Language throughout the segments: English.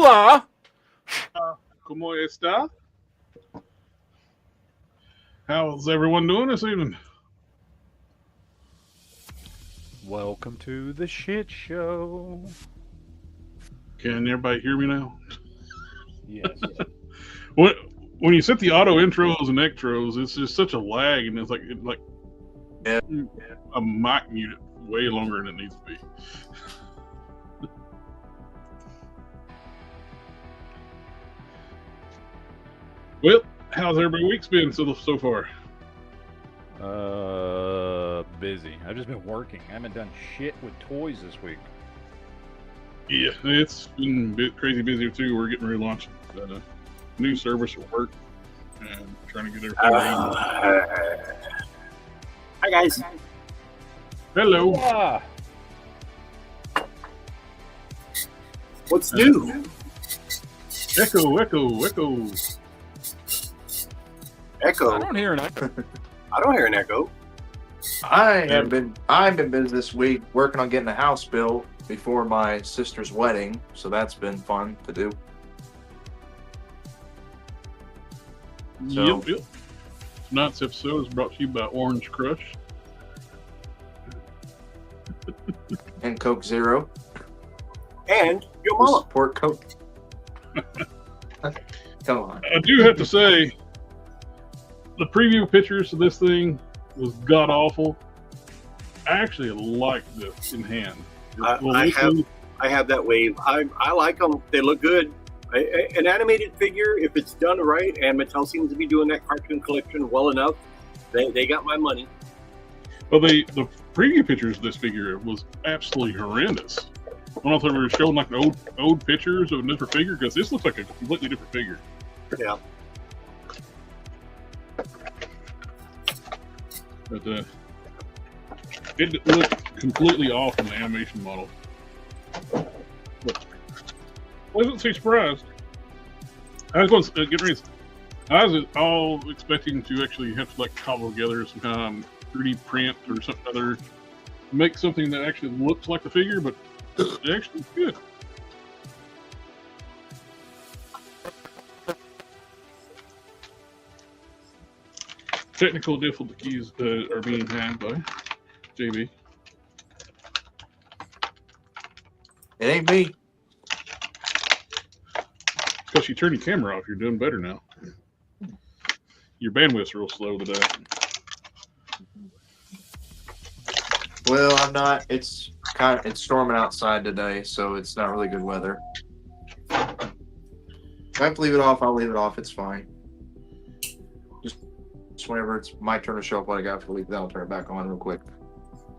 Hola! ¿Cómo está? How's everyone doing this evening? Welcome to the shit show. Can everybody hear me now? Yes. When you set the auto intros and extros, it's just such a lag, and it's like Yeah. I might mute it way longer than it needs to be. Well, how's everybody's week's been so far? Busy. I've just been working. I haven't done shit with toys this week. Yeah, it's been a bit crazy busy too. We're getting ready to launch a new service at work and trying to get everything ready. Hi guys. Hello. Ah, What's new? Echo. I Echo. don't hear an echo. I don't hear an echo. I've been busy this week working on getting a house built before my sister's wedding, so that's been fun to do. So, Yep. Tonight's episode is brought to you by Orange Crush. and Coke Zero. And your mama. Support Coke. Come on. I do have to say, the preview pictures of this thing was god awful. I actually like this in hand. I have that wave. I like them. They look good. An animated figure, if it's done right, and Mattel seems to be doing that cartoon collection well enough, they got my money. Well, the preview pictures of this figure was absolutely horrendous. I don't know if they were showing like old pictures of a different figure, because this looks like a completely different figure. Yeah. But it looked completely off in the animation model. But wasn't so surprised. I was going to get ready. I was all expecting to actually have to like cobble together some kind of 3D print or something other, make something that actually looks like the figure, but it actually looks good. Technical difficulties are being had by JB. It ain't me. Because you turn your camera off, you're doing better now. Your bandwidth's real slow today. Well, I'm not. It's storming outside today, so it's not really good weather. If I have to leave it off, I'll leave it off. It's fine. Just whenever it's my turn to show up what I got for the week, then I'll turn it back on real quick.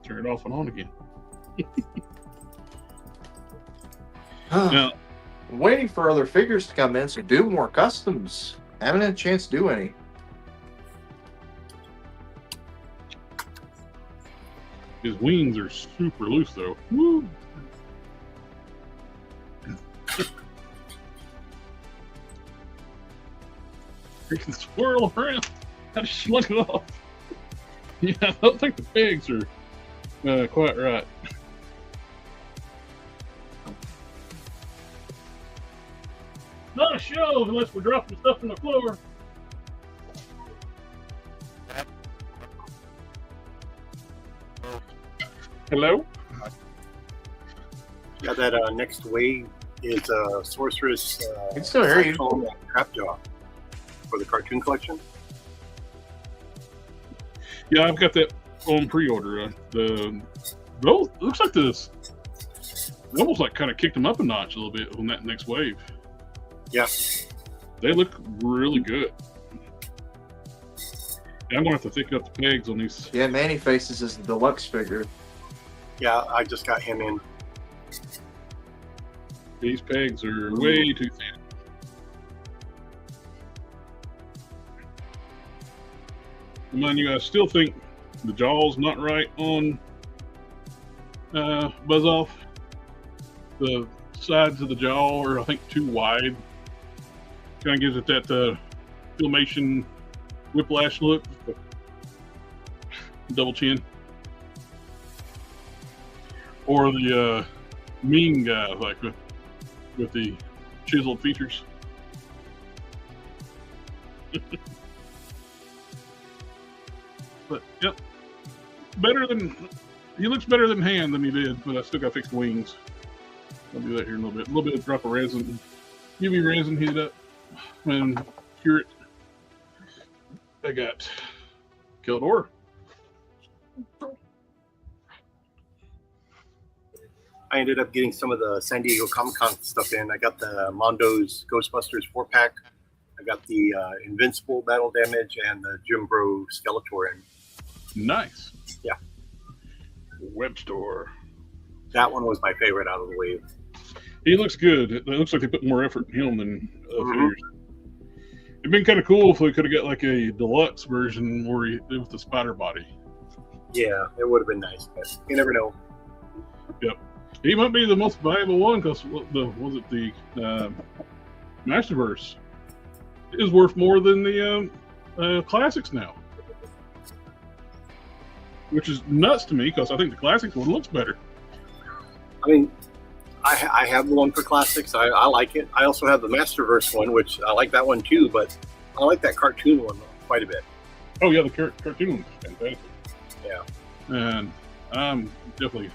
Turn it off and on again. Now, I'm waiting for other figures to come in, so do more customs. Haven't had a chance to do any. his wings are super loose, though. Woo! He can swirl around. I just slunk it off. Yeah, I don't think the pegs are quite right. Not a show unless we're dropping stuff on the floor. Hello? Yeah, that next wave is Sorceress. I can still hear you. Trapjaw for the cartoon collection. Yeah, I've got that on pre-order. Looks like this. It almost like kind of kicked them up a notch a little bit on that next wave. Yeah, they look really good. Yeah, I'm gonna have to thicken up the pegs on these. Yeah, Manny Faces is the deluxe figure. yeah, I just got him in. These pegs are way too thin. Mind you, I still think the jaw's not right on Buzz Off. The sides of the jaw are, I think, too wide. Kind of gives it that Filmation Whiplash look. Double chin. Or the mean guy, like with the chiseled features. But yep, he looks better than hand than he did, but I still got to fix the wings. I'll do that here in a little bit. A little bit of drop of resin, UV resin, heat it up, and cure it. I got Keldor. I ended up getting some of the San Diego Comic-Con stuff in. I got the Mondo's Ghostbusters 4-pack. I got the Invincible Battle Damage and the Jimbro Skeletor in. Nice. Yeah. Web store. That one was my favorite out of the wave. He looks good. It looks like they put more effort in him than figures. It'd been kind of cool if we could have got like a deluxe version where he with the spider body. Yeah, it would have been nice, but you never know. Yep. He might be the most valuable one because the Masterverse is worth more than the classics now, which is nuts to me because I think the classics one looks better. I mean, I have the one for classics. I like it. I also have the Masterverse one, which I like that one too, but I like that cartoon one quite a bit. Oh yeah, the cartoon one's fantastic. Yeah. And I'm definitely.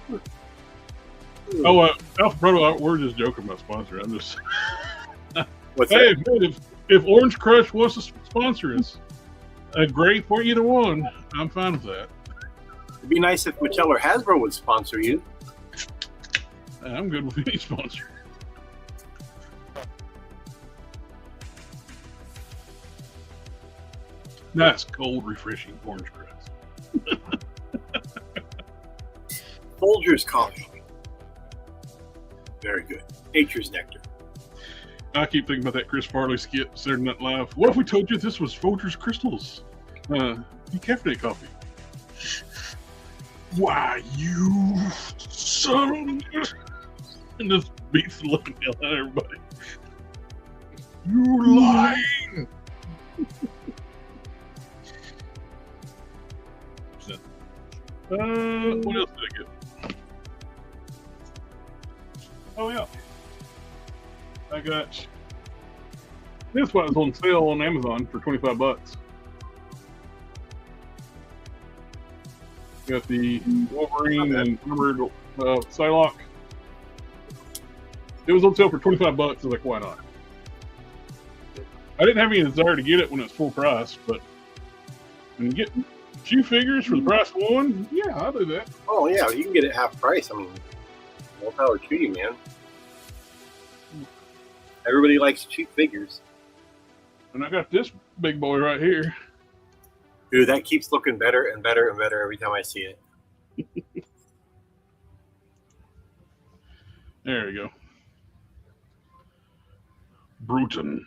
Oh, Alpha Proto, we're just joking about sponsor. I'm just. What's hey, that? man, if Orange Crush wants to sponsor us, great for either one. I'm fine with that. It'd be nice if Mattel or Hasbro would sponsor you. I'm good with any sponsor. Nice, cold, refreshing Orange Crush. Folgers coffee. Very good. Nature's nectar. I keep thinking about that Chris Farley skit, Saturday Night Live. What if we told you this was Folgers Crystals? Decaffeinated coffee. Why, you son of... And just beats the living hell out of everybody. You lying! What else did I get? Oh yeah, I got this one was on sale on Amazon for $25. Got the Wolverine and armored Psylocke. It was on sale for $25. I was like, why not? I didn't have any desire to get it when it was full price, but when you get 2 figures for the price of one, yeah, I'll do that. Oh yeah, you can get it half price. I mean, more power to you, man. Everybody likes cheap figures. And I got this big boy right here. Dude, that keeps looking better and better and better every time I see it. There we go. Bruton.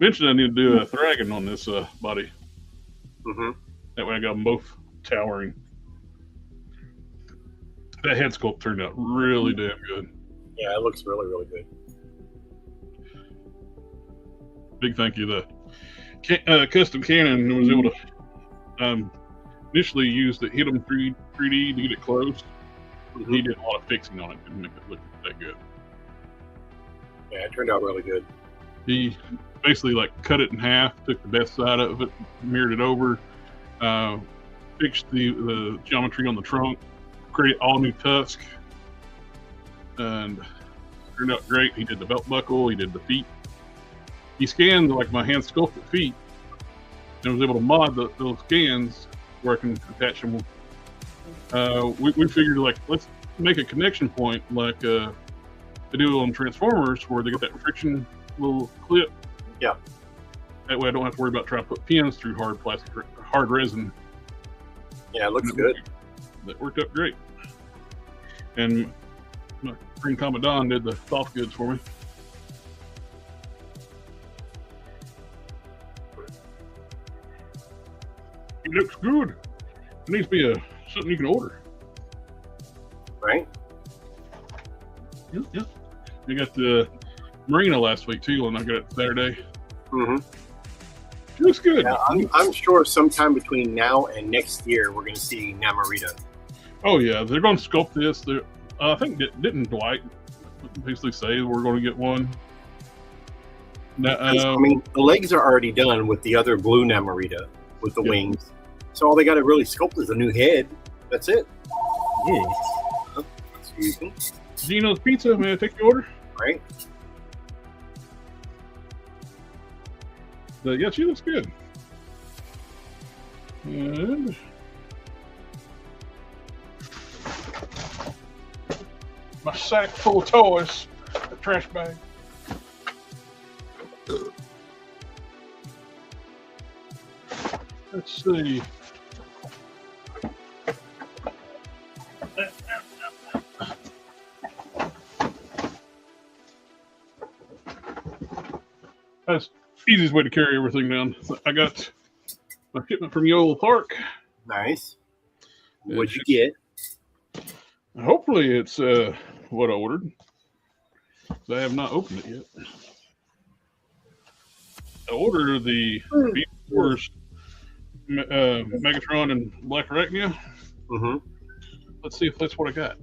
Eventually I need to do a Thragon on this body. Mm-hmm. That way I got them both towering. That head sculpt turned out really damn good. Yeah, it looks really, really good. Big thank you to Custom Cannon, was able to initially use the hit them 3D to get it closed. Mm-hmm. He did a lot of fixing on it to make it look that good. Yeah, it turned out really good. He basically like cut it in half, took the best side of it, mirrored it over, fixed the geometry on the trunk, created all new tusk, and turned out great. He did the belt buckle, he did the feet. He scanned like my hand sculpted feet and was able to mod those scans where I can attach them. We figured like, let's make a connection point like they do on Transformers where they get that friction little clip. Yeah. That way I don't have to worry about trying to put pins through hard resin. Yeah, it looks good. That worked out great. And my friend Commandant did the soft goods for me. It looks good. It needs to be something you can order. Right? Yeah. We got the Marina last week too, and I got it Saturday. Mm-hmm. It looks good. Yeah, I'm sure sometime between now and next year we're going to see Namorita. Oh yeah, they're going to sculpt this. I think didn't Dwight basically say we're going to get one. Now, I mean, the legs are already done with the other blue Namorita with the Yep. wings. So all they got to really sculpt is a new head. That's it. ooh. Excuse me. Gino's Pizza, may I take your order? Right? Yeah, she looks good. And my sack full of toys, a trash bag. Let's see. That's the easiest way to carry everything down. I got my shipment from Yola Park. Nice. What'd you get? Hopefully it's what I ordered. So I have not opened it yet. I ordered the Beast Wars Megatron and Black Arachnia. Mm-hmm. Let's see if that's what I got.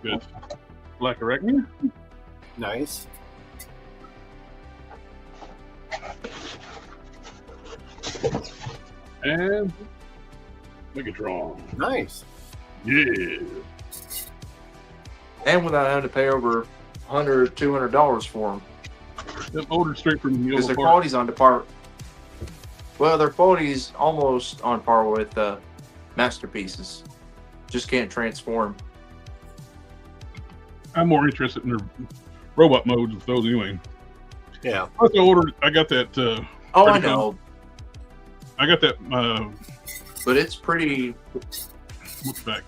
Good. Black Arachnia. Nice. And Megatron. Nice. Yeah. And without having to pay over $100, $200 for them. Them ordered straight from Because Yola their Park. quality's on par. Well, their quality's almost on par with masterpieces. Just can't transform. I'm more interested in their robot modes with those anyway. Yeah. Plus I ordered. I got that. Oh, I Pretty know. I got that. But it's pretty. What's back?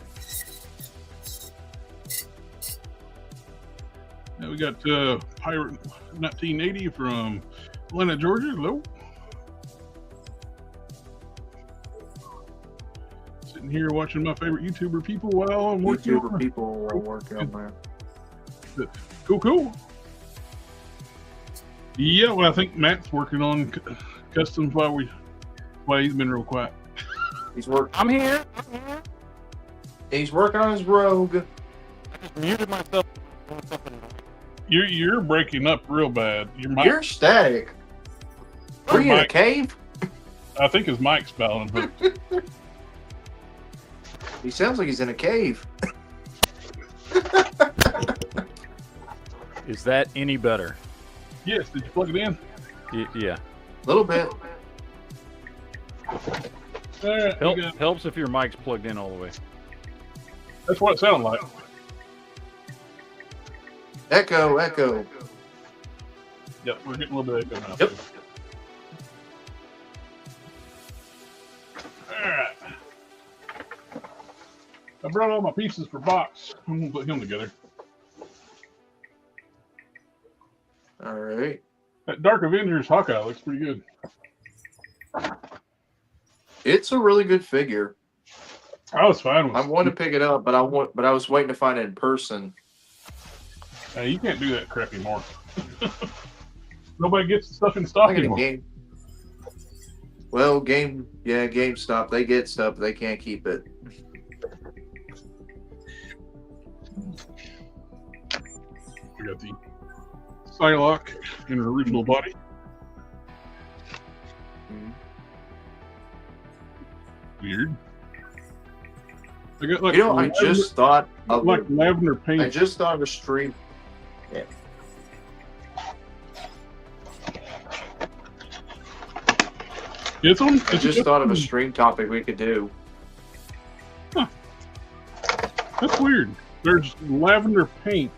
Now we got Pirate 1980 from Atlanta, Georgia. Hello. Sitting here watching my favorite YouTuber people while I'm working. YouTuber people are working on there. Cool. Yeah, well, I think Matt's working on customs while he's been real quiet. I'm here. He's working on his rogue. I just muted myself. You're breaking up real bad. Your mic, You're static. Are you in a mic- cave? I think his mic's bowing. He sounds like he's in a cave. Is that any better? Yes, did you plug it in? Yeah. A little bit. All right, we got- Helps if your mic's plugged in all the way. that's what it sounded like. Echo. Yep, we're getting a little bit of echo now. Yep. All right. I brought all my pieces for box. I'm gonna put him together. All right. That Dark Avengers Hawkeye looks pretty good. It's a really good figure. I was fine with I wanted to pick it up, but I was waiting to find it in person. Hey, you can't do that crap anymore. Nobody gets stuff in stock I get a anymore. game. Well, GameStop. They get stuff, but they can't keep it. We got the Psylocke in her original body. Weird. I got like I just thought of like lavender paint. I just thought of a stream. Yeah. It's on. I just thought of a stream topic we could do. That's weird. There's lavender paint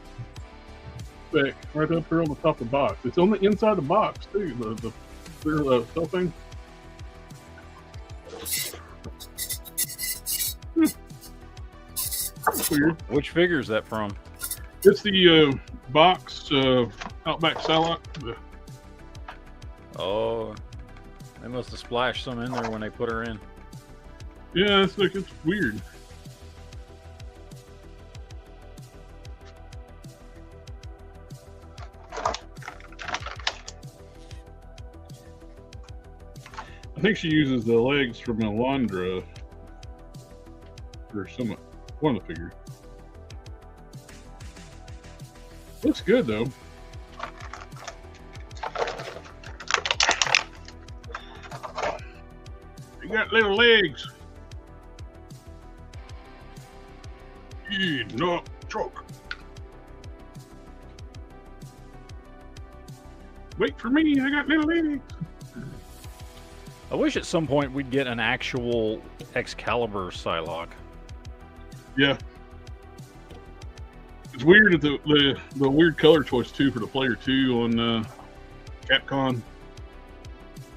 back right up there on the top of the box. It's on the inside of the box too. The clear stuffing. That's weird. Which figure is that from? It's the box Outback Psylocke. Oh, they must have splashed some in there when they put her in. Yeah, it's weird. think she uses the legs from Alondra or one of the figures. Looks good though. You got little legs. No choke. Wait for me, I got little legs. I wish at some point we'd get an actual Excalibur Psylocke. Yeah. It's weird that the weird color choice too for the player 2 on Capcom.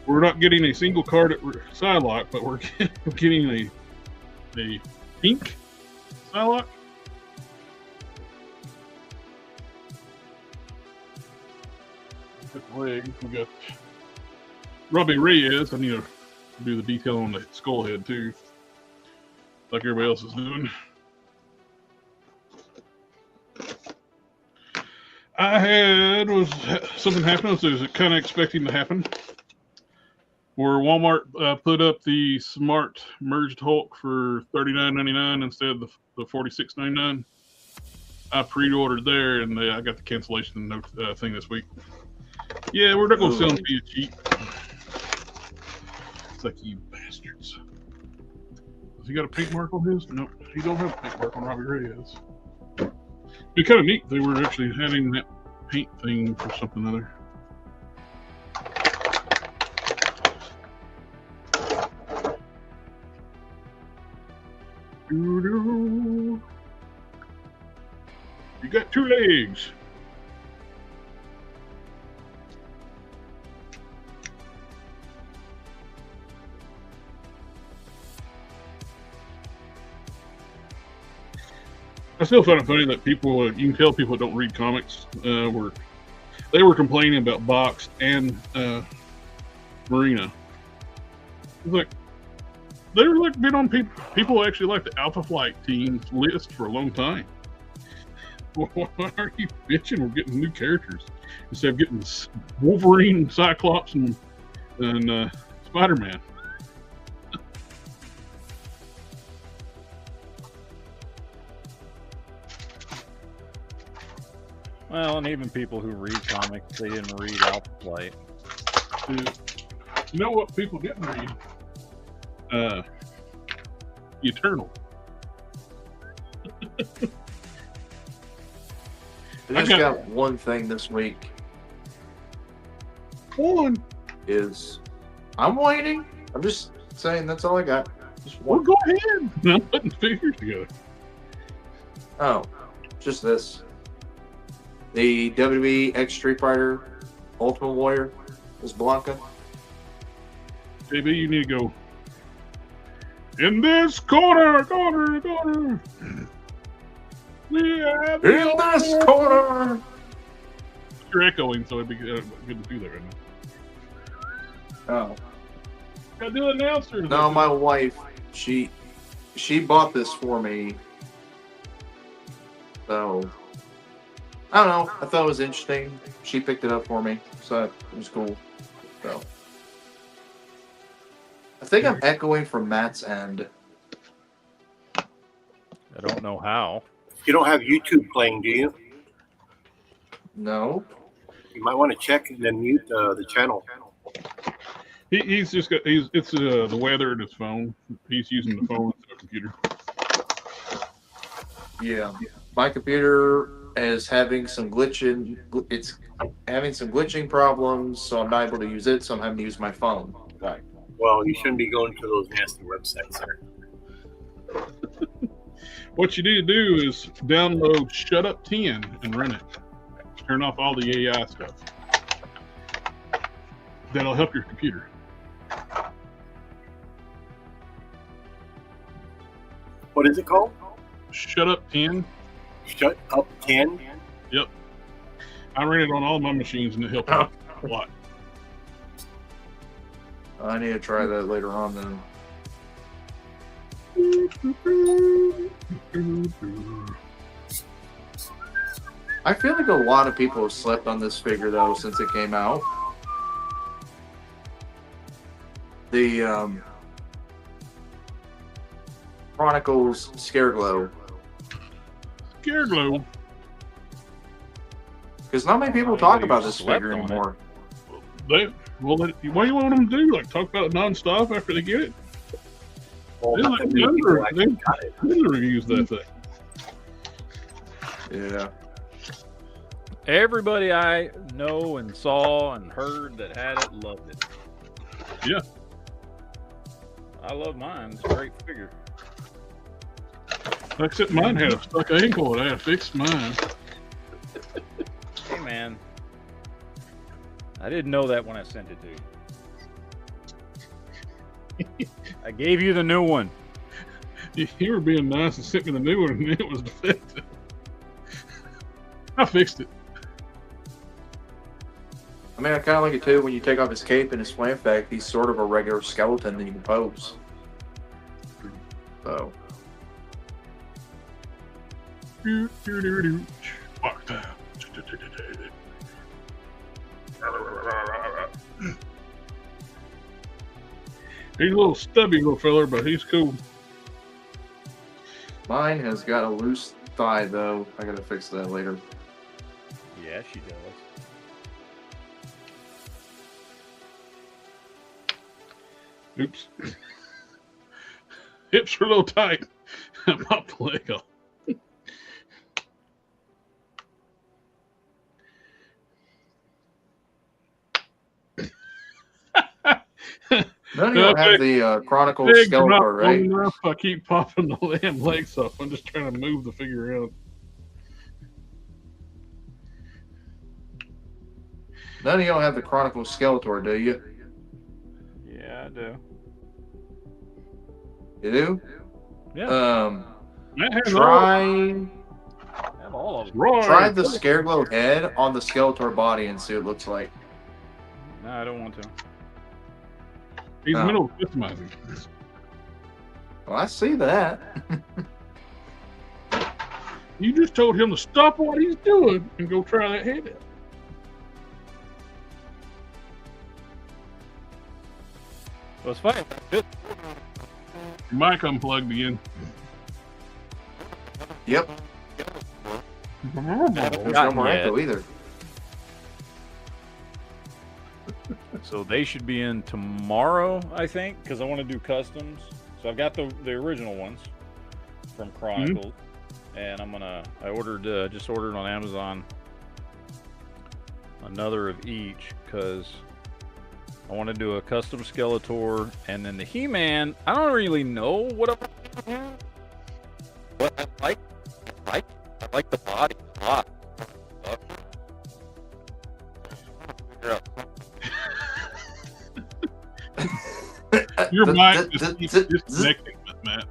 We're not getting a single card at Psylocke, but we're getting a pink Psylocke. Got the leg. We got Robbie Reyes. I need to do the detail on the skull head too, like everybody else is doing. Something happened. I was kind of expecting to happen. Where Walmart put up the Smart Merged Hulk for $39.99 instead of the $46.99. I pre-ordered there, and I got the cancellation note thing this week. Yeah, we're not going to sell them to you cheap. It's like, you bastards. Has he got a pink mark on his? No, he don't have a pink mark on Robbie Reyes. It'd be kind of neat if they were actually having that paint thing for something other. You got 2 legs. I still find it funny that people, you can tell people that don't read comics, they were complaining about Box and Marina. It's like, they were like been on people actually like the Alpha Flight team's list for a long time. Why are you bitching? We're getting new characters instead of getting Wolverine, Cyclops, and Spider-Man. Well, and even people who read comics, they didn't read Alpha Flight. You know what people didn't read? Eternal. I just got one thing this week. One. I'm waiting. I'm just saying that's all I got. Just Well, one. go ahead. I'm putting figures together. Oh, just this. The WWE X Street Fighter Ultimate Warrior is Blanca. JB, you need to go. In this corner. We have In this corner. You're echoing, so it'd be good to do that right now. Oh. Gotta do an announcer. No, my wife, she bought this for me. So, I don't know. I thought it was interesting. She picked it up for me, so it was cool. So, I think I'm echoing from Matt's end. I don't know how. You don't have YouTube playing, do you? No. You might want to check and then mute the channel. He's just got. It's the weather in his phone. He's using the phone instead of a computer. Yeah. My computer is having some glitching. It's having some glitching problems, so I'm not able to use it. So I'm having to use my phone. Right. Well, you shouldn't be going to those nasty websites, sir. What you need to do is download Shut Up 10 and run it. Turn off all the AI stuff. That'll help your computer. What is it called? Shut Up 10. Shut Up 10? Yep. I ran it on all my machines and it helped out a lot. I need to try that later on then. I feel like a lot of people have slept on this figure though since it came out. the Chronicles Scareglow. Scareglow. Because not many people talk about this Slept figure on it. anymore. What do you want them to do? Like talk about it nonstop after they get it? Well, They not like that many people they actually got it. reviews that thing. Yeah. Everybody I know and saw and heard that had it loved it. Yeah. I love mine. It's a great figure. Except mine had a stuck ankle and I had to fix mine. Hey, man. I didn't know that when I sent it to you. I gave you the new one. You were being nice and sent me the new one and it was defective. I fixed it. I mean, I kind of like it too when you take off his cape and his flame effect, he's sort of a regular skeleton that you can pose. So. Box time. He's a little stubby little feller, but he's cool. Mine has got a loose thigh though. I gotta fix that later. Yeah, she does. Oops. Hips are a little tight. I popped the leg off. None of you Okay. have the Chronicles Legs are not Skeletor, right? long enough. I keep popping the damn legs off. I'm just trying to move the figure around. None of y'all have the Chronicles Skeletor, do you? Yeah, I do. You do? Yeah. That has Try I have all of them. Roy. try the Scareglow head on the Skeletor body and see what it looks like. No, I don't want to. He's Oh. middle customizing. Well, I see that. You just told him to stop what he's doing and go try that head out. Well, it's funny. Your mic unplugged again. Yep. There's no more echo either. So they should be in tomorrow, I think, because I want to do customs. So I've got the original ones from Chronicles, and I ordered just ordered on Amazon another of each because I want to do a custom Skeletor, and then the He-Man. I don't really know what I do, but I like the body a lot. Your The- mic the- just the- keeps the- disconnecting, Matt.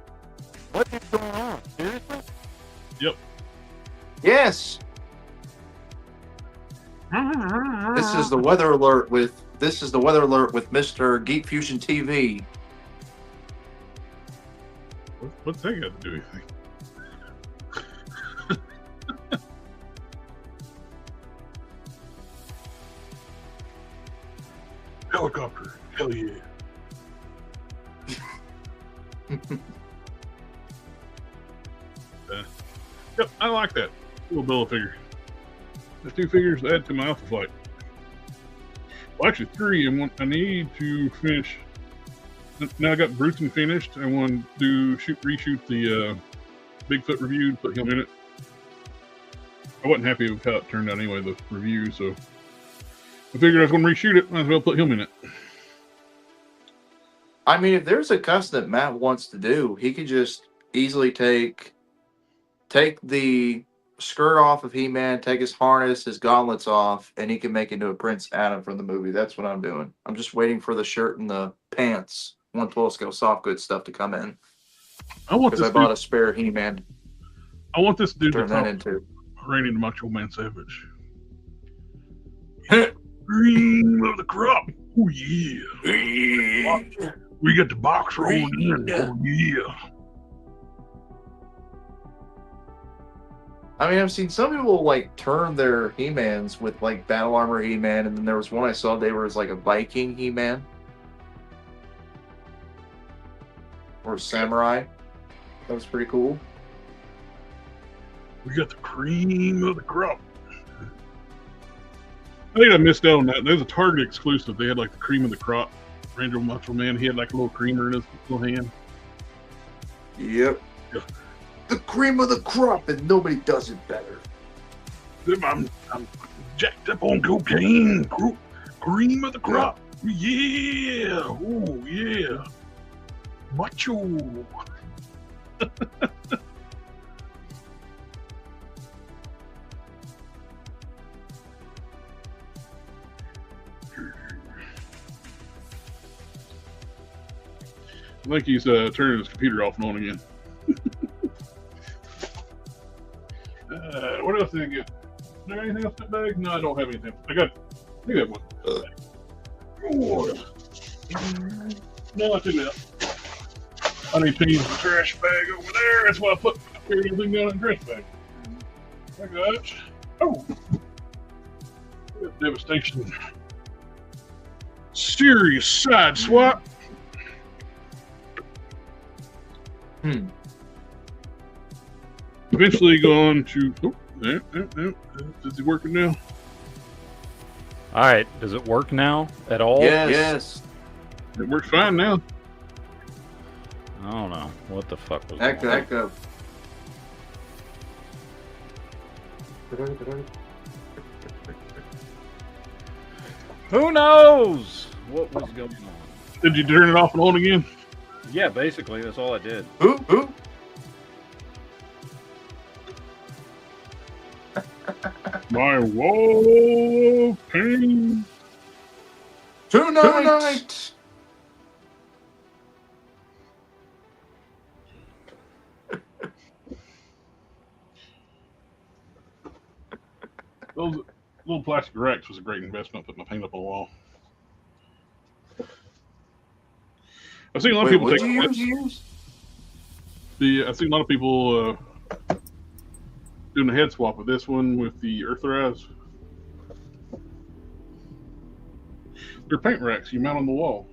What is going on? Seriously? Yes. This is the weather alert with Mr. GeekFusionTV. What's that got to do with anything? Helicopter. Hell yeah. Yep, I like that little Bella figure. The two figures to add to my Alpha Flight. Well, actually, three, and one I need to finish. Now I got Bruton finished. I want to reshoot the Bigfoot review, put him in it. I wasn't happy with how it turned out anyway, the review, so I figured I was going to reshoot it. Might as well put him in it. I mean, if there's a custom that Matt wants to do, he could just easily take the skirt off of He-Man, take his harness, his gauntlets off, and he can make into a Prince Adam from the movie. That's what I'm doing. I'm just waiting for the shirt and the pants, 112 scale soft goods stuff to come in. I want Because this I bought dude, a spare He-Man I want this to dude to turn that talk into. Randy the Macho Man Savage. Cream of the crop. Oh yeah. We got the box rolled in. Oh yeah. I mean, I've seen some people like turn their He-Mans with like battle armor He-Man, and then there was one I saw they were as like a Viking He-Man. Wars Samurai. That was pretty cool. We got the cream of the crop. I think I missed out on that. There's a Target exclusive. They had like the cream of the crop. Ranger Muscle Man. He had like a little creamer in his little hand. Yep. Yeah. The cream of the crop, and nobody does it better. I'm jacked up on cocaine. Cream of the crop. Yeah. Oh, yeah. Macho. I think he's turning his computer off and on again. What else did I get? Is there anything else in that bag? No, I don't have anything. I got one. Oh. No, I took it out. I need to use the trash bag over there. That's why I put everything down in the trash bag. I got. Oh. Devastation. Serious side swap. Eventually going to. Oh, there. Is it working now? All right. Does it work now at all? Yes. It works fine now. I don't know. What the fuck was Echo. Who knows what was going on? Did you turn it off and on again? Yeah, basically, that's all I did. Who? My wall of pain. Tonight. Those little plastic racks was a great investment. Put my paint up on the wall. I've seen a lot of people What'd take. you use? I've seen a lot of people doing a head swap with this one with the Earthrise. They're paint racks you mount on the wall.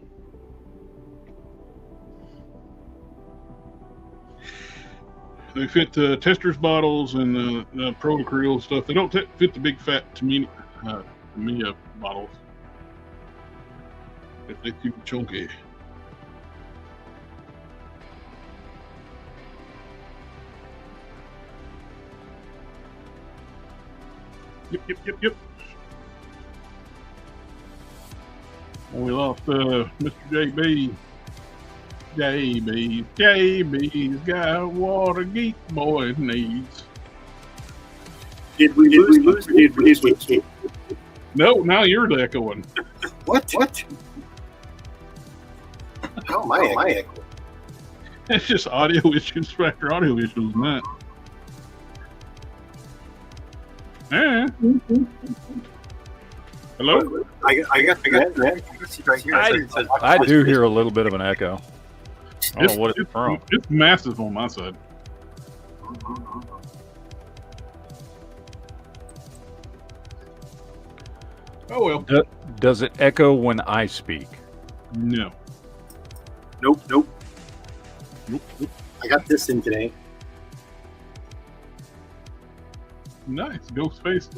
They fit testers bottles and Pro-Acryl stuff. They don't fit the big fat Tamiya bottles. If they're too chunky. Yep. We lost Mr. JB. JB's got what a geek boy needs. Did we lose? Did we? No, now you're the echoing. What? How am I echoing? It's just audio issues after audio issues, man. Hello? I got that. Right here. I do hear a little bit of an echo. I don't know what it's from. It's massive on my side. Oh well. Does it echo when I speak? No. Nope. I got this in today. Nice. Ghost face.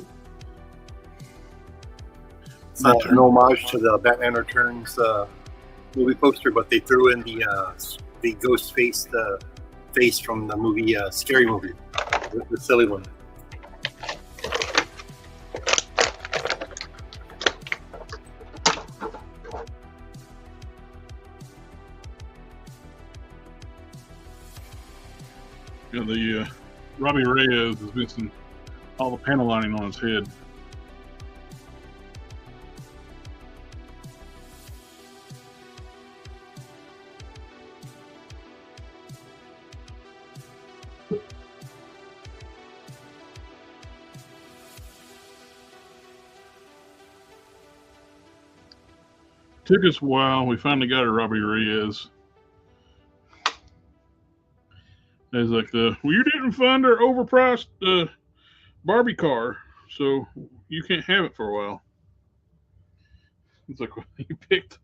It's an homage to the Batman Returns movie poster, but they threw in the ghost face, the face from the movie Scary Movie, the silly one. Yeah, the Robbie Reyes is missing all the panel lining on his head. Took us a while. We finally got a Robbie Reyes. It's like you didn't find our overpriced Barbie car, so you can't have it for a while. It's like you picked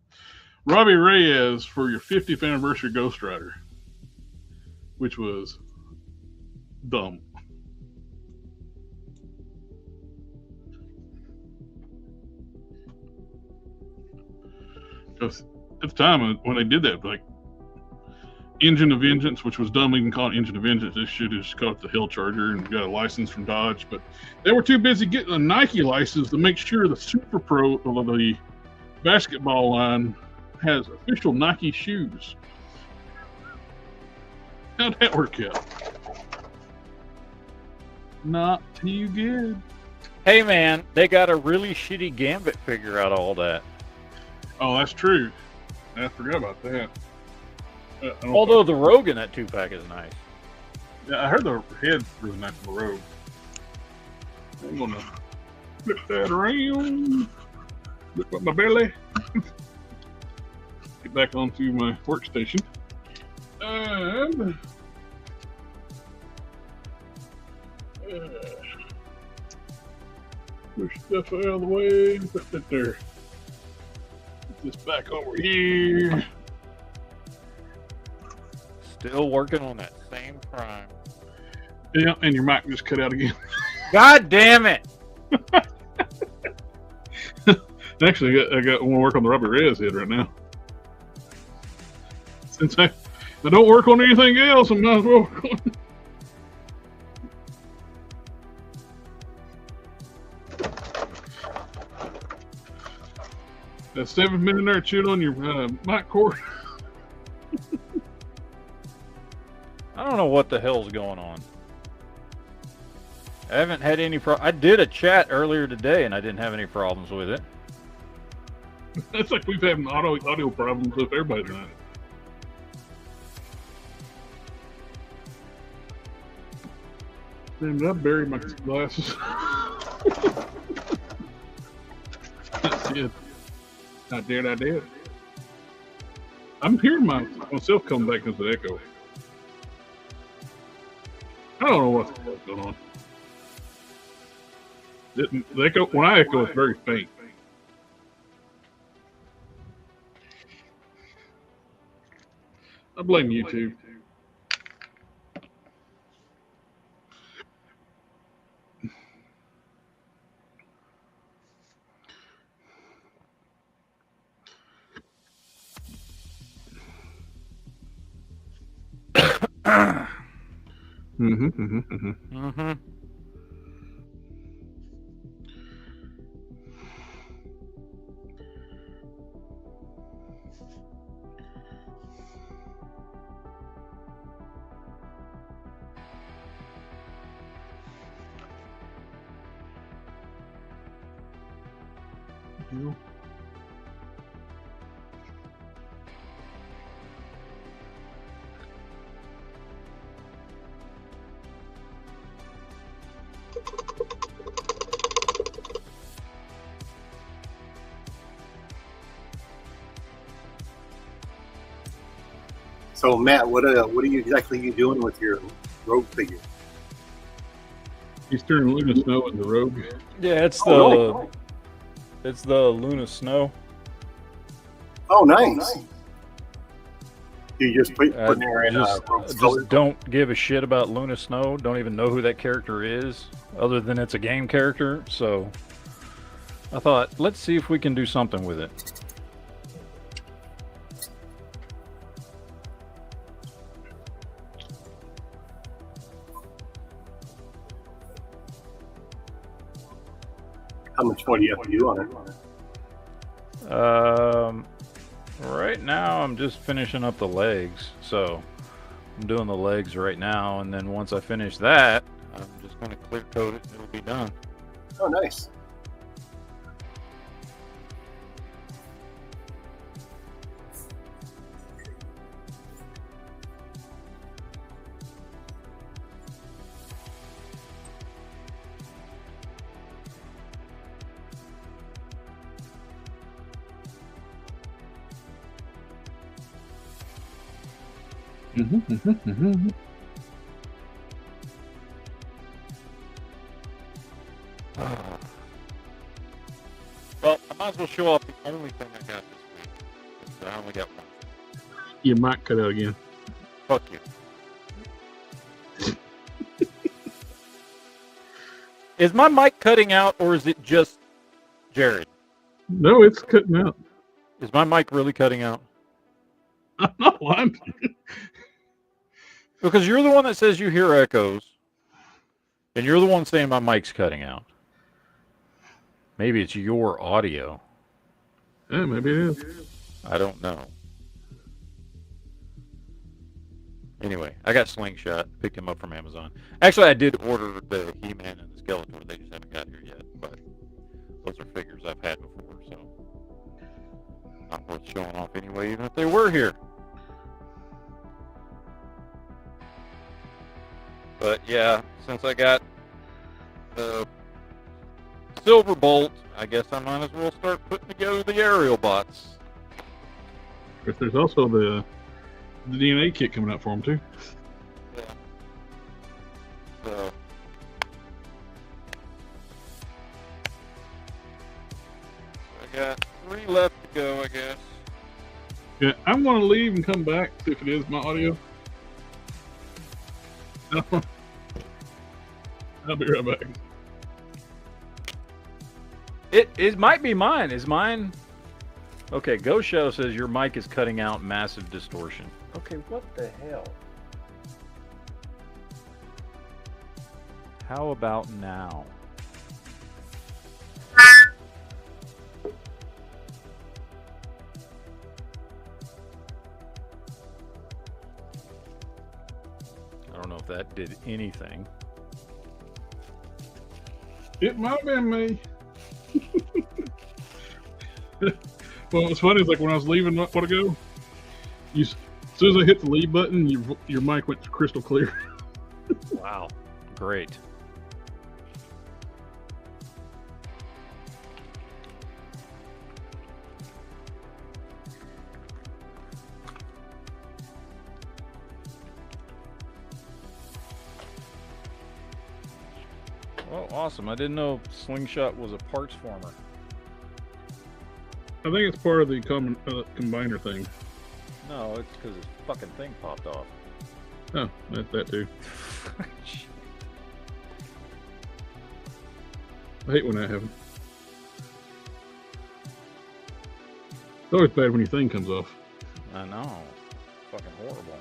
Robbie Reyes for your 50th anniversary Ghost Rider. which was dumb. Because at the time when they did that, like Engine of Vengeance, which was dumb, even call it Engine of Vengeance. They should have just called it the Hell Charger and got a license from Dodge. But they were too busy getting a Nike license to make sure the Super Pro of the basketball line has official Nike shoes. How'd that work out? Not too good. Hey man, they got a really shitty Gambit figure out of all that. Oh, that's true. I forgot about that. Although the Rogue in that 2-pack is nice. Yeah, I heard the head really nice on the Rogue. I'm gonna flip that around. Flip up my belly. Get back onto my workstation. And push stuff out of the way. Put that there. Put this back over here. Still working on that same crime. Yeah, and your mic just cut out again. God damn it! Actually, I got want to work on the rubber res head right now. Since I don't work on anything else, I might as well work on it. That 7 minute there chewed on your mic cord. I don't know what the hell's going on. I haven't had any I did a chat earlier today and I didn't have any problems with it. It's like we've had audio problems with everybody tonight. Damn, did I buried my glasses? I did. I did. I'm hearing myself come back because of the echo. I don't know what's going on. The echo, when I echo, it's very faint. I blame YouTube. So Matt, what are you exactly doing with your Rogue figure? He's turning Luna Snow into Rogue. Yeah, it's it's the Luna Snow. Oh, nice. You just put her in just don't give a shit about Luna Snow. Don't even know who that character is, other than it's a game character. So I thought, let's see if we can do something with it. How much more do you have to do on it? Right now I'm just finishing up the legs, so I'm doing the legs right now, and then once I finish that, I'm just going to clear coat it and it'll be done. Oh, nice. Well, I might as well show off the only thing I got this week, 'cause I only got one. Your mic cut out again. Fuck you. Is my mic cutting out, or is it just Jared? No, it's cutting out. Is my mic really cutting out? I'm not lying to you. Because you're the one that says you hear echoes, and you're the one saying my mic's cutting out. Maybe it's your audio. Yeah, maybe it is. I don't know. Anyway, I got Slingshot. Picked him up from Amazon. Actually, I did order the He-Man and the Skeletor. They just haven't got here yet. But those are figures I've had before, so not worth showing off anyway, even if they were here. But yeah, since I got the Silver Bolt, I guess I might as well start putting together the aerial bots. But there's also the DNA kit coming out for them too. Yeah. So I got 3 left to go, I guess. Yeah, I'm going to leave and come back, see if it is my audio. I'll be right back. It might be mine. Is mine? Okay, Ghost Shadow says your mic is cutting out, massive distortion. Okay, what the hell? How about now? I don't know if that did anything. It might have been me. Well, what's funny is like when I was leaving a while ago, as soon as I hit the leave button, your mic went crystal clear. Wow, great. Oh, awesome. I didn't know Slingshot was a parts former. I think it's part of the combiner thing. No, it's because his fucking thing popped off. Oh, that's that too. I hate when that happens. It's always bad when your thing comes off. I know. Fucking horrible.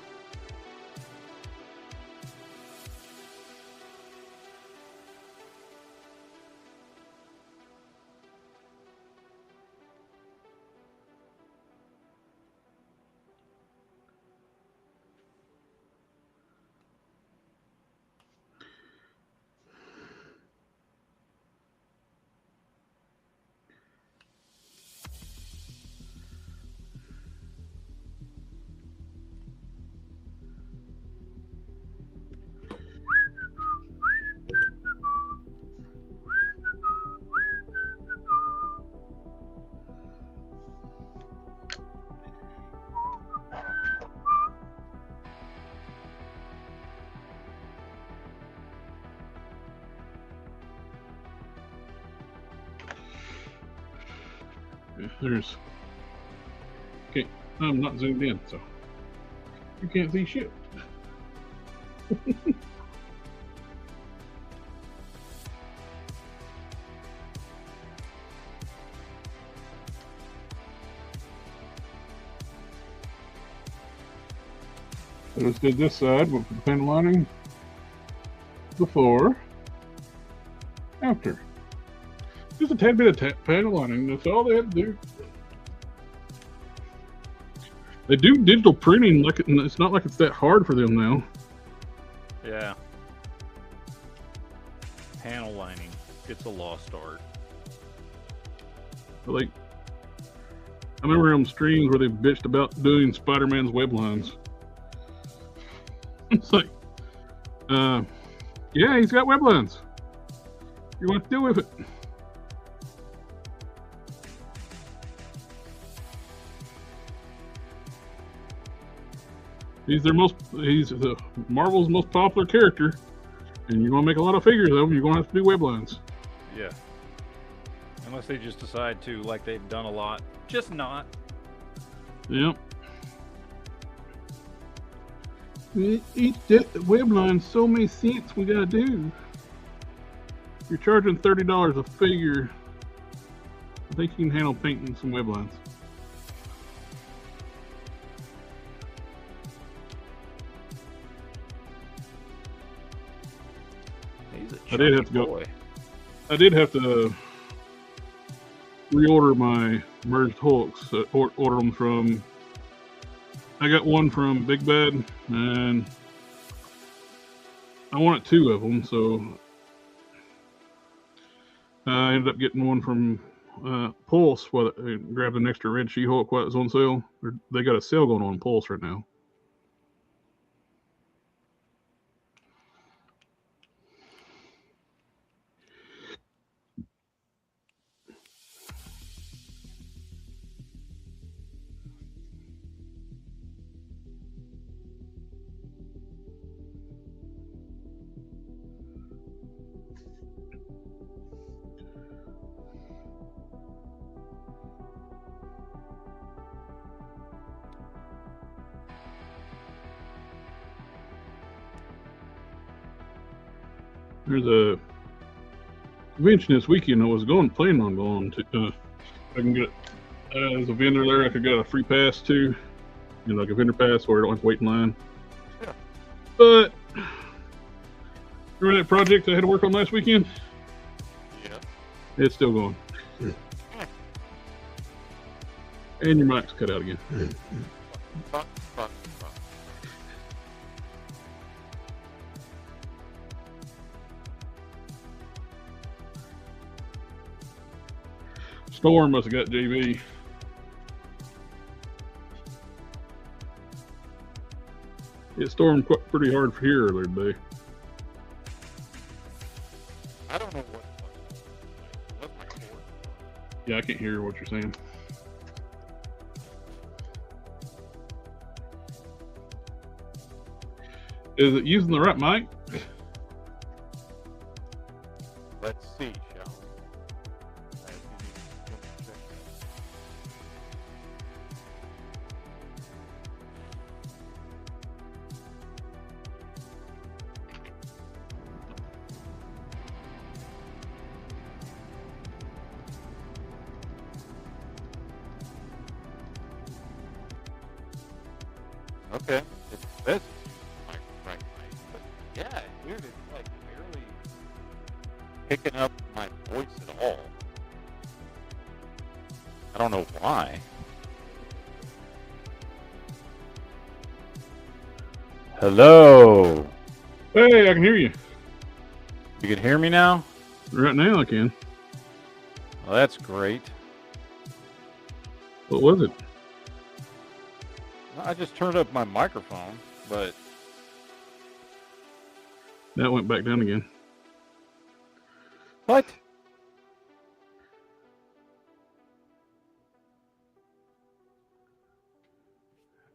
There's. Okay, I'm not zoomed in, so you can't see shit. I just did this side, went for the panel lining, before, after. Just a tad bit of panel lining, that's all they had to do. They do digital printing, like it's not like it's that hard for them now. Yeah. Panel lining. It's a lost art. But like, I remember on streams where they bitched about doing Spider-Man's web lines. It's like, yeah, he's got web lines. You want to deal with it? He's the Marvel's most popular character, and you're gonna make a lot of figures of him. You're gonna have to do web lines. Yeah. Unless they just decide to, like they've done a lot, just not. Yep. Each web line so many cents we gotta do. You're charging $30 a figure. I think you can handle painting some web lines. He's a I did have chunky to go. boy. I did have to reorder my merged Hulks. Order them from. I got one from Big Bad, and I wanted 2 of them, so I ended up getting one from Pulse. Well, I grabbed an extra red She-Hulk while it was on sale. They got a sale going on Pulse right now. There's a convention this weekend I was planning on going to. I can get as a vendor there. I could get a free pass too, like a vendor pass where I don't have to wait in line. Yeah. But remember that project I had to work on last weekend? Yeah. It's still going. And your mic's cut out again. Fuck. Storm must have got JB. It stormed pretty hard for here earlier today. I don't know what my cord. Yeah, I can't hear what you're saying. Is it using the right mic? Let's see, shall we? Okay, it's this right. But yeah, weird. It's like barely picking up my voice at all. I don't know why. Hello. Hey, I can hear you. You can hear me now? Right now I can. Well, that's great. What was it? I just turned up my microphone, but That went back down again. what?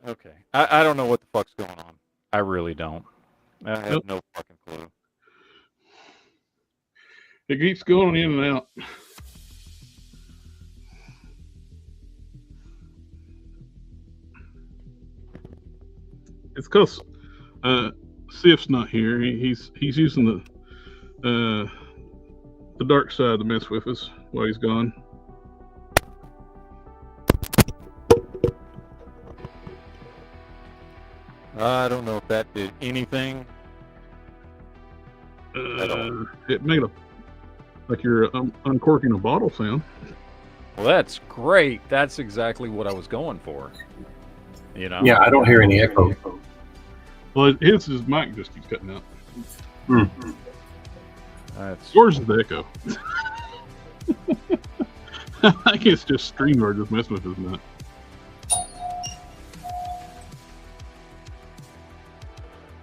Okay. I don't know what the fuck's going on. I really don't. I have Nope. no fucking clue. It keeps going in and out. It's because Sif's not here. He's using the dark side to mess with us while he's gone. I don't know if that did anything. It made like you're uncorking a bottle sound. Well, that's great. That's exactly what I was going for. You know? Yeah, I don't hear any echo. Well, his mic just keeps cutting out. That's Yours is the echo. I think it's just StreamYard just messing with his nut.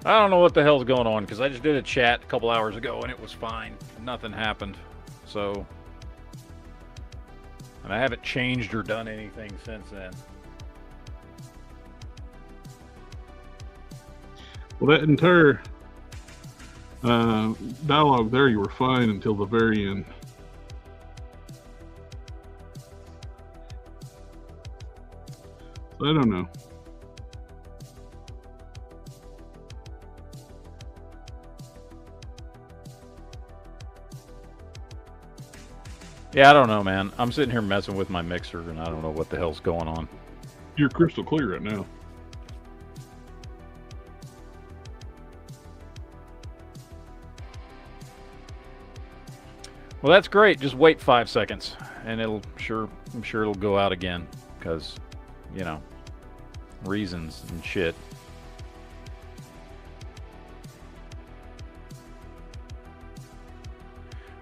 I don't know what the hell's going on because I just did a chat a couple hours ago and it was fine. Nothing happened. So, and I haven't changed or done anything since then. Well, that entire dialogue there, you were fine until the very end. So I don't know. Yeah, I don't know, man. I'm sitting here messing with my mixer, and I don't know what the hell's going on. You're crystal clear right now. Well, that's great. Just wait 5 seconds, and I'm sure it'll go out again, because, you know, reasons and shit.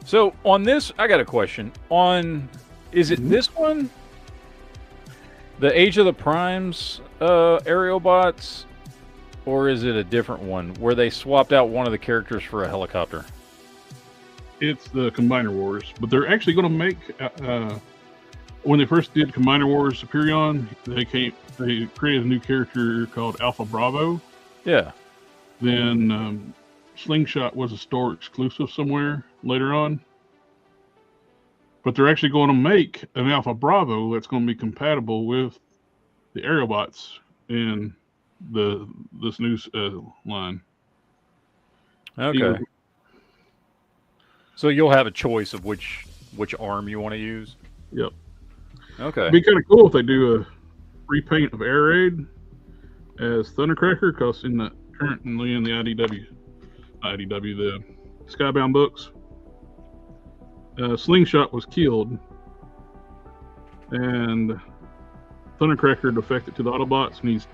So on this, I got a question. Is it this one? The Age of the Primes aerial bots, or is it a different one where they swapped out one of the characters for a helicopter? It's the Combiner Wars, but they're actually going to make. When they first did Combiner Wars Superion, they created a new character called Alpha Bravo. Yeah. Then Slingshot was a store exclusive somewhere later on. But they're actually going to make an Alpha Bravo that's going to be compatible with the Aerobots in this new line. Okay. So you'll have a choice of which arm you want to use? Yep. Okay. It'd be kind of cool if they do a repaint of Air Raid as Thundercracker, because currently in the the Skybound books, Slingshot was killed, and Thundercracker defected to the Autobots, and he's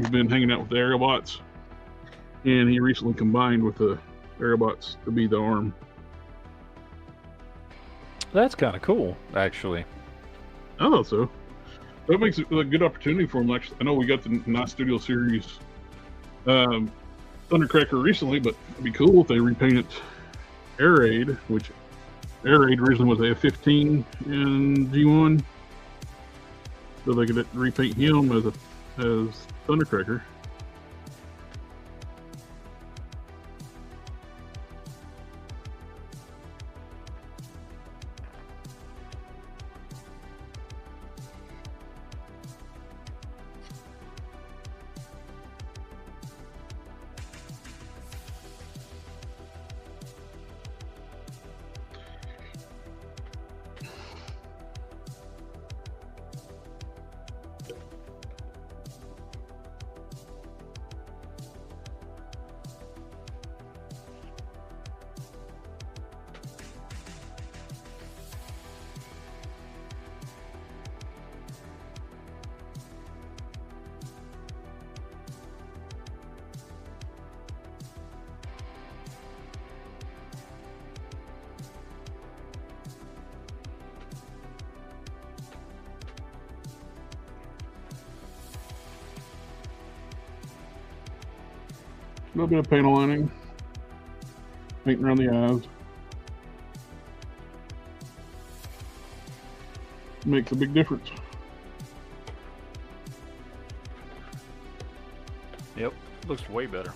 been hanging out with the Aerobots, and he recently combined with the Aerobots to be the arm. That's kind of cool, actually. I thought so. That makes it a good opportunity for him. Actually, I know we got the Night Studio series Thundercracker recently, but it'd be cool if they repainted Air Raid, which Air Raid originally was a 15 in G1, so they could repaint him as Thundercracker. A little bit of panel lining, painting around the eyes. Makes a big difference. Yep, looks way better.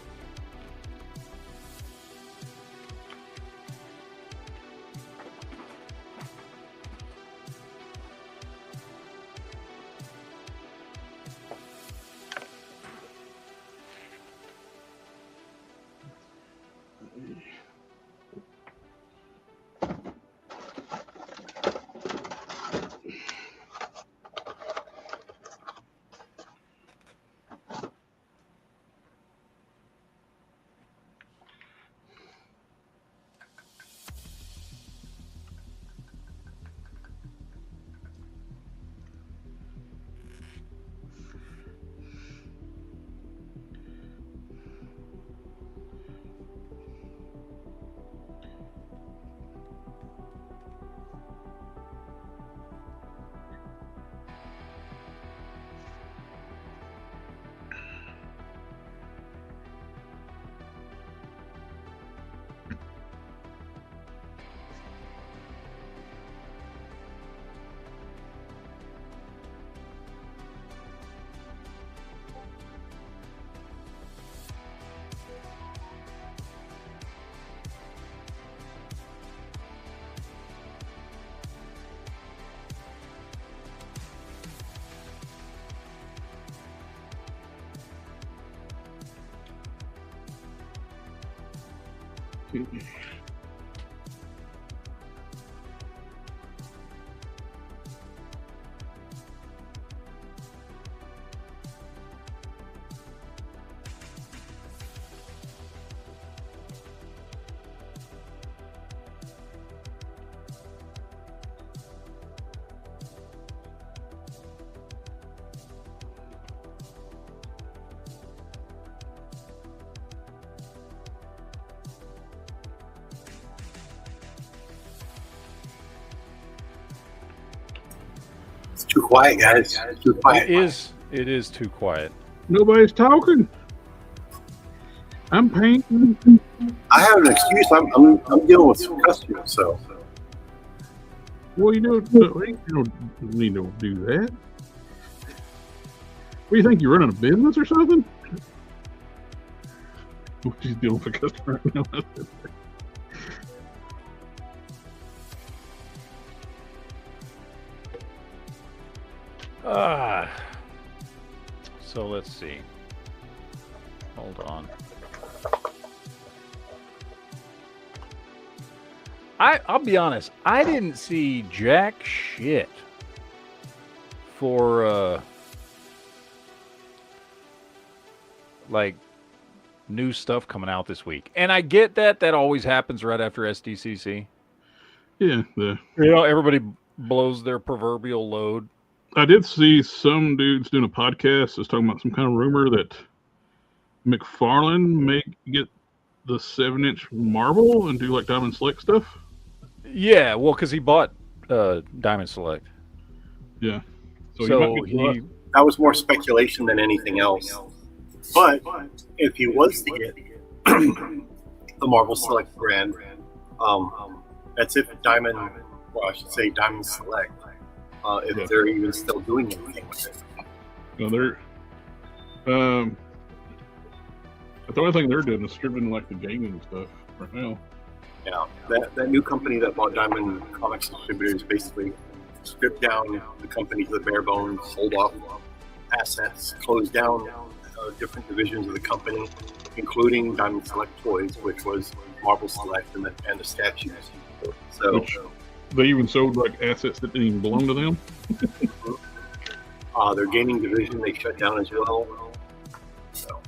It's too quiet, guys. It's too quiet. It is too quiet. Nobody's talking. I'm painting. I have an excuse. I'm dealing with some customers, so. Well, you don't need to do that. What do you think? You're running a business or something? She's dealing with a customer right now. So let's see. Hold on. I'll be honest. I didn't see jack shit for like new stuff coming out this week, and I get that always happens right after SDCC. Yeah, everybody blows their proverbial load. I did see some dudes doing a podcast that's talking about some kind of rumor that McFarlane may get the 7-inch Marvel and do like Diamond Select stuff. Yeah, well, because he bought Diamond Select. Yeah. So that was more speculation than anything else. But if he was to get the Marvel Select brand, that's if Diamond, well, I should say Diamond Select, if they're even still doing anything with it. No, they're. The only thing they're doing is stripping like the gaming stuff right now. Yeah, that new company that bought Diamond Comics distributors basically stripped down the company to the bare bones, sold off assets, closed down different divisions of the company, including Diamond Select Toys, which was Marvel Select and the statues. So which they even sold like assets that didn't even belong to them. Their gaming division they shut down as well. So,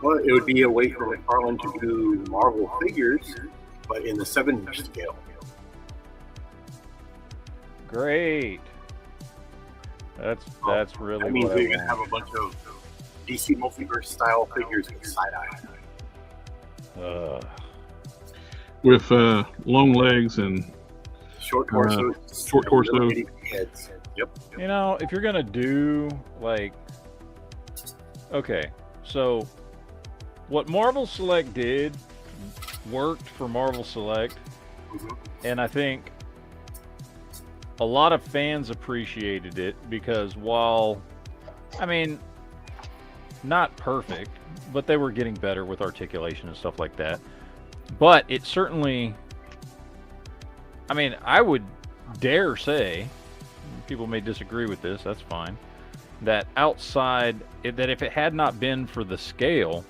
well, it would be a way for McFarlane to do Marvel figures, but in the 7-inch scale. Great. That's really. That means we're gonna have a bunch of DC Multiverse style figures with side eye. With long legs and short torsos, short torso heads. Yep. You know, if you're gonna do like, okay, so what Marvel Select did worked for Marvel Select, and I think a lot of fans appreciated it because while, I mean, not perfect, but they were getting better with articulation and stuff like that. But it certainly, I mean, I would dare say, people may disagree with this, that's fine, that that if it had not been for the scale,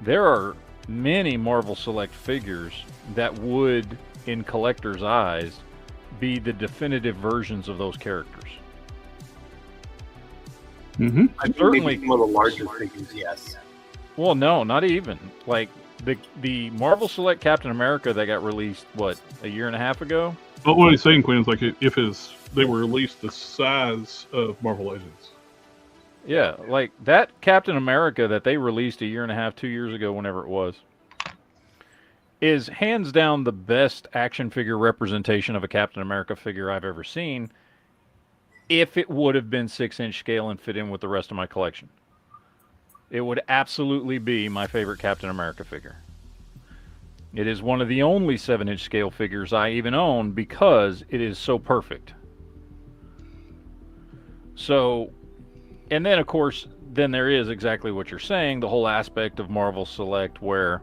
there are many Marvel Select figures that would, in collectors' eyes, be the definitive versions of those characters. Mm-hmm. I certainly some of the larger figures, yes. Well, no, not even. Like the Marvel Select Captain America that got released, what, a year and a half ago? Well, what he's saying, Quinn, is like if they were released the size of Marvel Legends. Yeah, like that Captain America that they released a year and a half, 2 years ago, whenever it was, is hands down the best action figure representation of a Captain America figure I've ever seen, if it would have been 6-inch scale and fit in with the rest of my collection. It would absolutely be my favorite Captain America figure. It is one of the only 7-inch scale figures I even own because it is so perfect. So, and then of course, then there is exactly what you're saying, the whole aspect of Marvel Select where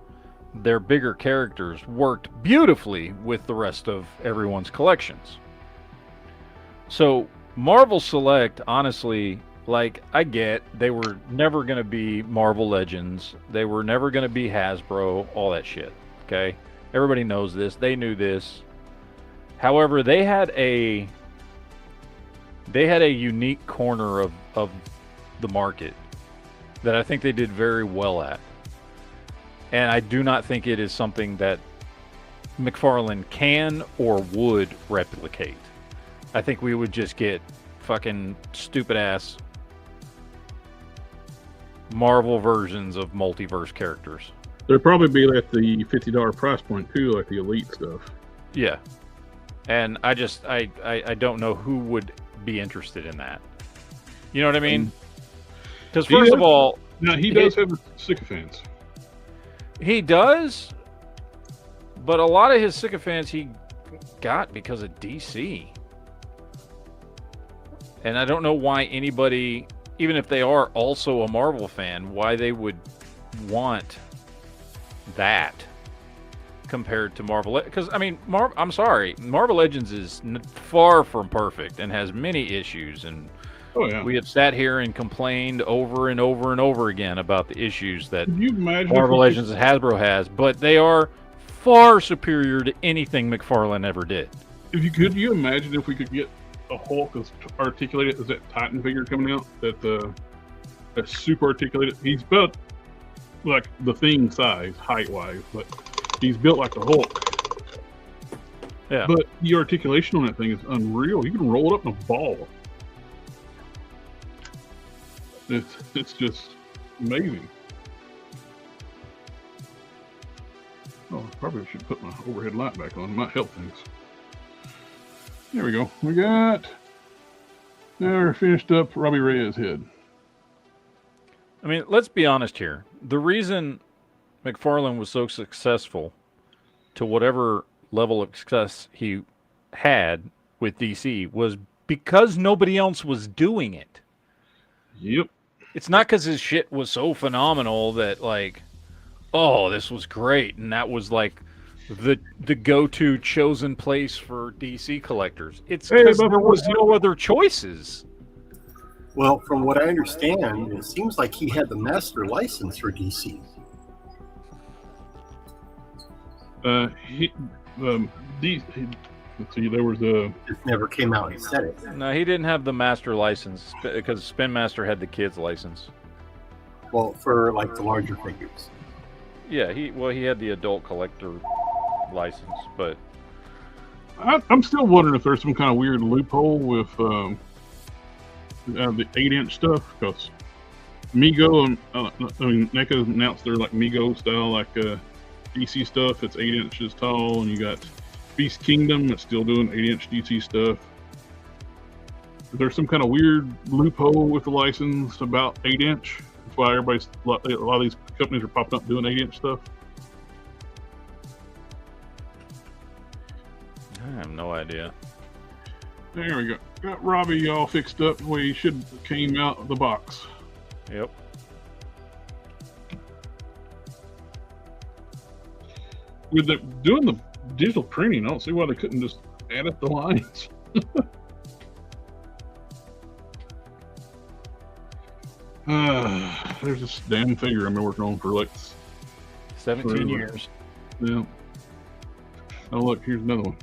their bigger characters worked beautifully with the rest of everyone's collections. So Marvel Select, honestly, like, I get they were never going to be Marvel Legends. They were never going to be Hasbro, all that shit, okay? Everybody knows this. They knew this. However, they had a unique corner of the market that I think they did very well at. And I do not think it is something that McFarlane can or would replicate. I think we would just get fucking stupid-ass Marvel versions of multiverse characters. There'd probably be at the $50 price point, too, like the Elite stuff. Yeah. And I don't know who would be interested in that. You know what I mean? Because first of all, now he does have sycophants. He does, but a lot of his sycophants he got because of DC. And I don't know why anybody, even if they are also a Marvel fan, why they would want that compared to Marvel. Because, I mean, I'm sorry, Marvel Legends is far from perfect and has many issues. And we have sat here and complained over and over and over again about the issues that Marvel Legends and Hasbro has. But they are far superior to anything McFarlane ever did. Could you imagine if we could get a Hulk as articulated as that Titan figure coming out, that's super articulated? He's built like the Thing size, height-wise, but he's built like the Hulk. Yeah. But the articulation on that thing is unreal. You can roll it up in a ball. It's just amazing. Oh, I probably should put my overhead light back on. It might help things. There we go. Now we're finished up Robbie Reyes' head. I mean, let's be honest here. The reason McFarlane was so successful to whatever level of success he had with DC was because nobody else was doing it. Yep. It's not because his shit was so phenomenal that, like, oh, this was great, and that was like the go-to chosen place for DC collectors. It's because there was no other choices. Well, from what I understand, it seems like he had the master license for DC. Let's see, there was a... It never came out and said it. No, he didn't have the master license because Spin Master had the kids license. Well, for like the larger figures. Yeah, he had the adult collector license, but I'm still wondering if there's some kind of weird loophole with the 8-inch stuff, because Mego and NECA announced their like Mego style like DC stuff. It's 8 inches tall, and you got Beast Kingdom that's still doing 8-inch DC stuff. Is there some kind of weird loophole with the license about 8-inch? That's why a lot of these companies are popping up doing 8-inch stuff. I have no idea. There we go. Got Robbie all fixed up the way he should have came out of the box. Yep. With doing the digital printing, I don't see why they couldn't just add up the lines. There's this damn figure I've been working on for like 17 years. Yeah. Oh look, here's another one.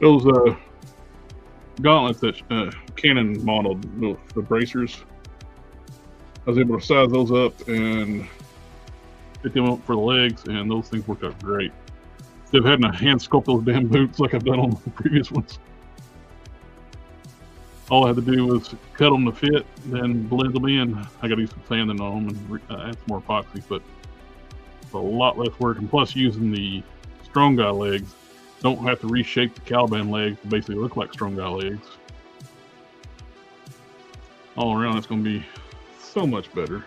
Those gauntlets that Canon modeled, the bracers, I was able to size those up and fit them up for the legs, and those things worked out great. Instead of having to hand sculpt those damn boots like I've done on the previous ones. All I had to do was cut them to fit, then blend them in. I got to use some sanding on them and add some more epoxy, but it's a lot less work. And plus, using the strong guy legs, don't have to reshape the Caliban legs to basically look like strong guy legs. All around, it's going to be so much better.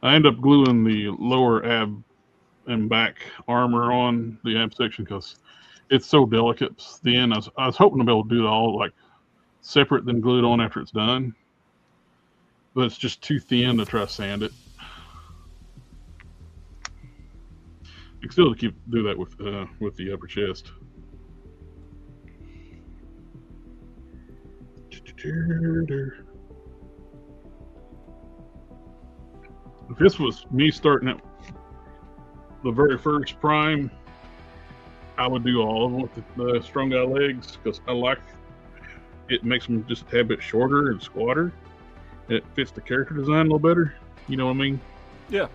I end up gluing the lower ab and back armor on the ab section because it's so delicate. It's thin. I was hoping to be able to do it all like separate, then glue it on after it's done, but it's just too thin to try to sand it. You can still do that with the upper chest. If this was me starting at the very first prime, I would do all of them with the strong guy legs because I like it. Makes them just a tad bit shorter and squatter. It fits the character design a little better. You know what I mean? Yeah.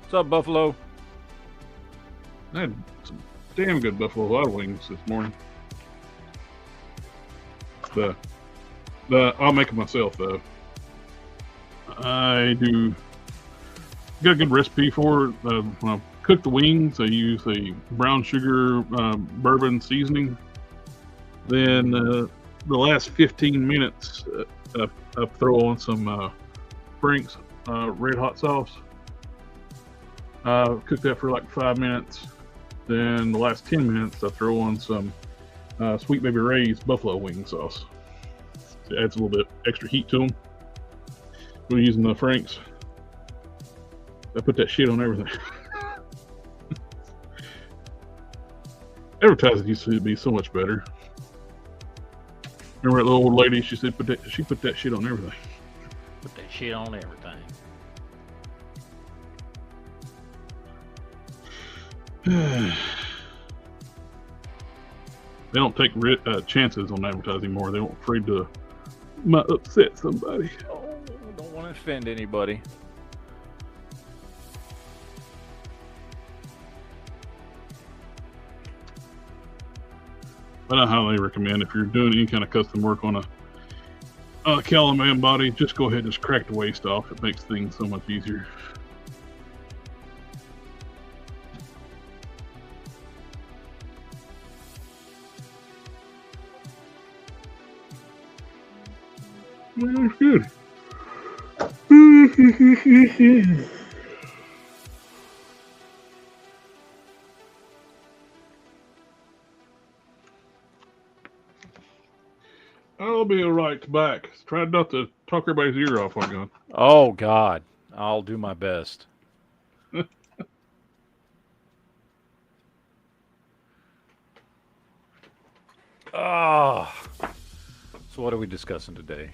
What's up, Buffalo? I had some damn good Buffalo Wild Wings this morning. I'll make them myself though. I do got a good recipe for it. When I cook the wings, I use a brown sugar bourbon seasoning. Then the last 15 minutes, I throw on some Frank's red hot sauce. Cook that for like 5 minutes. Then the last 10 minutes, I throw on some Sweet Baby Ray's buffalo wing sauce. It adds a little bit extra heat to them. We're using the Frank's. I put that shit on everything. Advertising used to be so much better. Remember that little old lady? She said she put that shit on everything. Put that shit on everything. They don't take chances on advertising more. They're afraid to might upset somebody. Oh, don't want to offend anybody. But I highly recommend if you're doing any kind of custom work on a Calaman body, just go ahead and just crack the waist off. It makes things so much easier. Well, that's good. I'll be right back. Try not to talk everybody's ear off while going. Oh, God. I'll do my best. Oh. So what are we discussing today?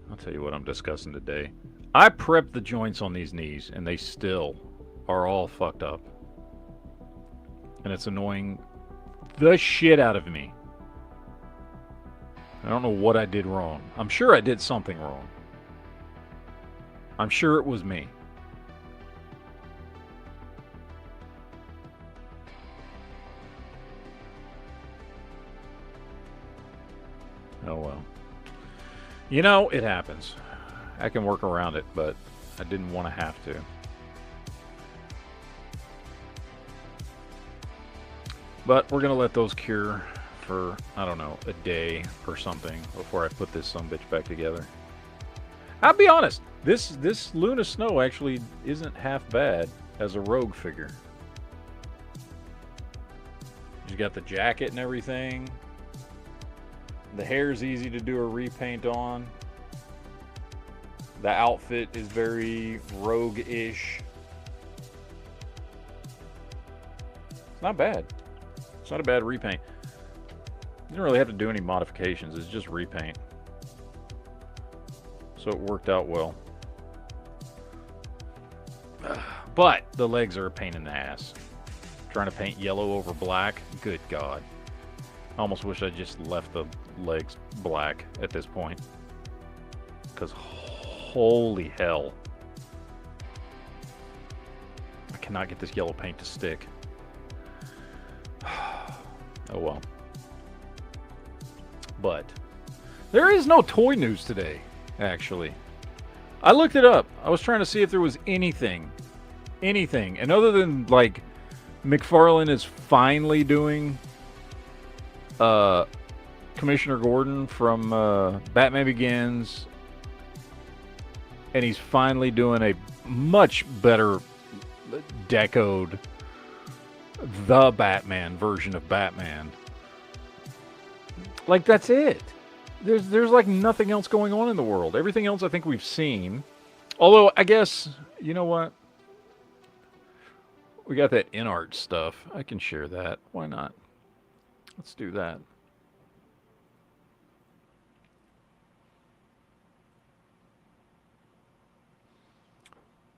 I'll tell you what I'm discussing today. I prepped the joints on these knees, and they still are all fucked up. And it's annoying the shit out of me. I don't know what I did wrong. I'm sure I did something wrong. I'm sure it was me. Oh well. You know, it happens. I can work around it, but I didn't want to have to. But we're going to let those cure for, I don't know, a day or something before I put this sumbitch back together. I'll be honest, this Luna Snow actually isn't half bad as a rogue figure. You got the jacket and everything. The hair's easy to do a repaint on. The outfit is very rogue-ish. It's not bad. It's not a bad repaint. You didn't really have to do any modifications. It's just repaint. So it worked out well. But the legs are a pain in the ass. Trying to paint yellow over black. Good God. I almost wish I just left the legs black at this point. Because holy hell. I cannot get this yellow paint to stick. Oh well. But there is no toy news today, actually. I looked it up. I was trying to see if there was anything. And other than, like, McFarlane is finally doing Commissioner Gordon from Batman Begins, and he's finally doing a much better decoed The Batman version of Batman. Like, that's it. There's like nothing else going on in the world. Everything else I think we've seen. Although, I guess, you know what? We got that in-art stuff. I can share that. Why not? Let's do that.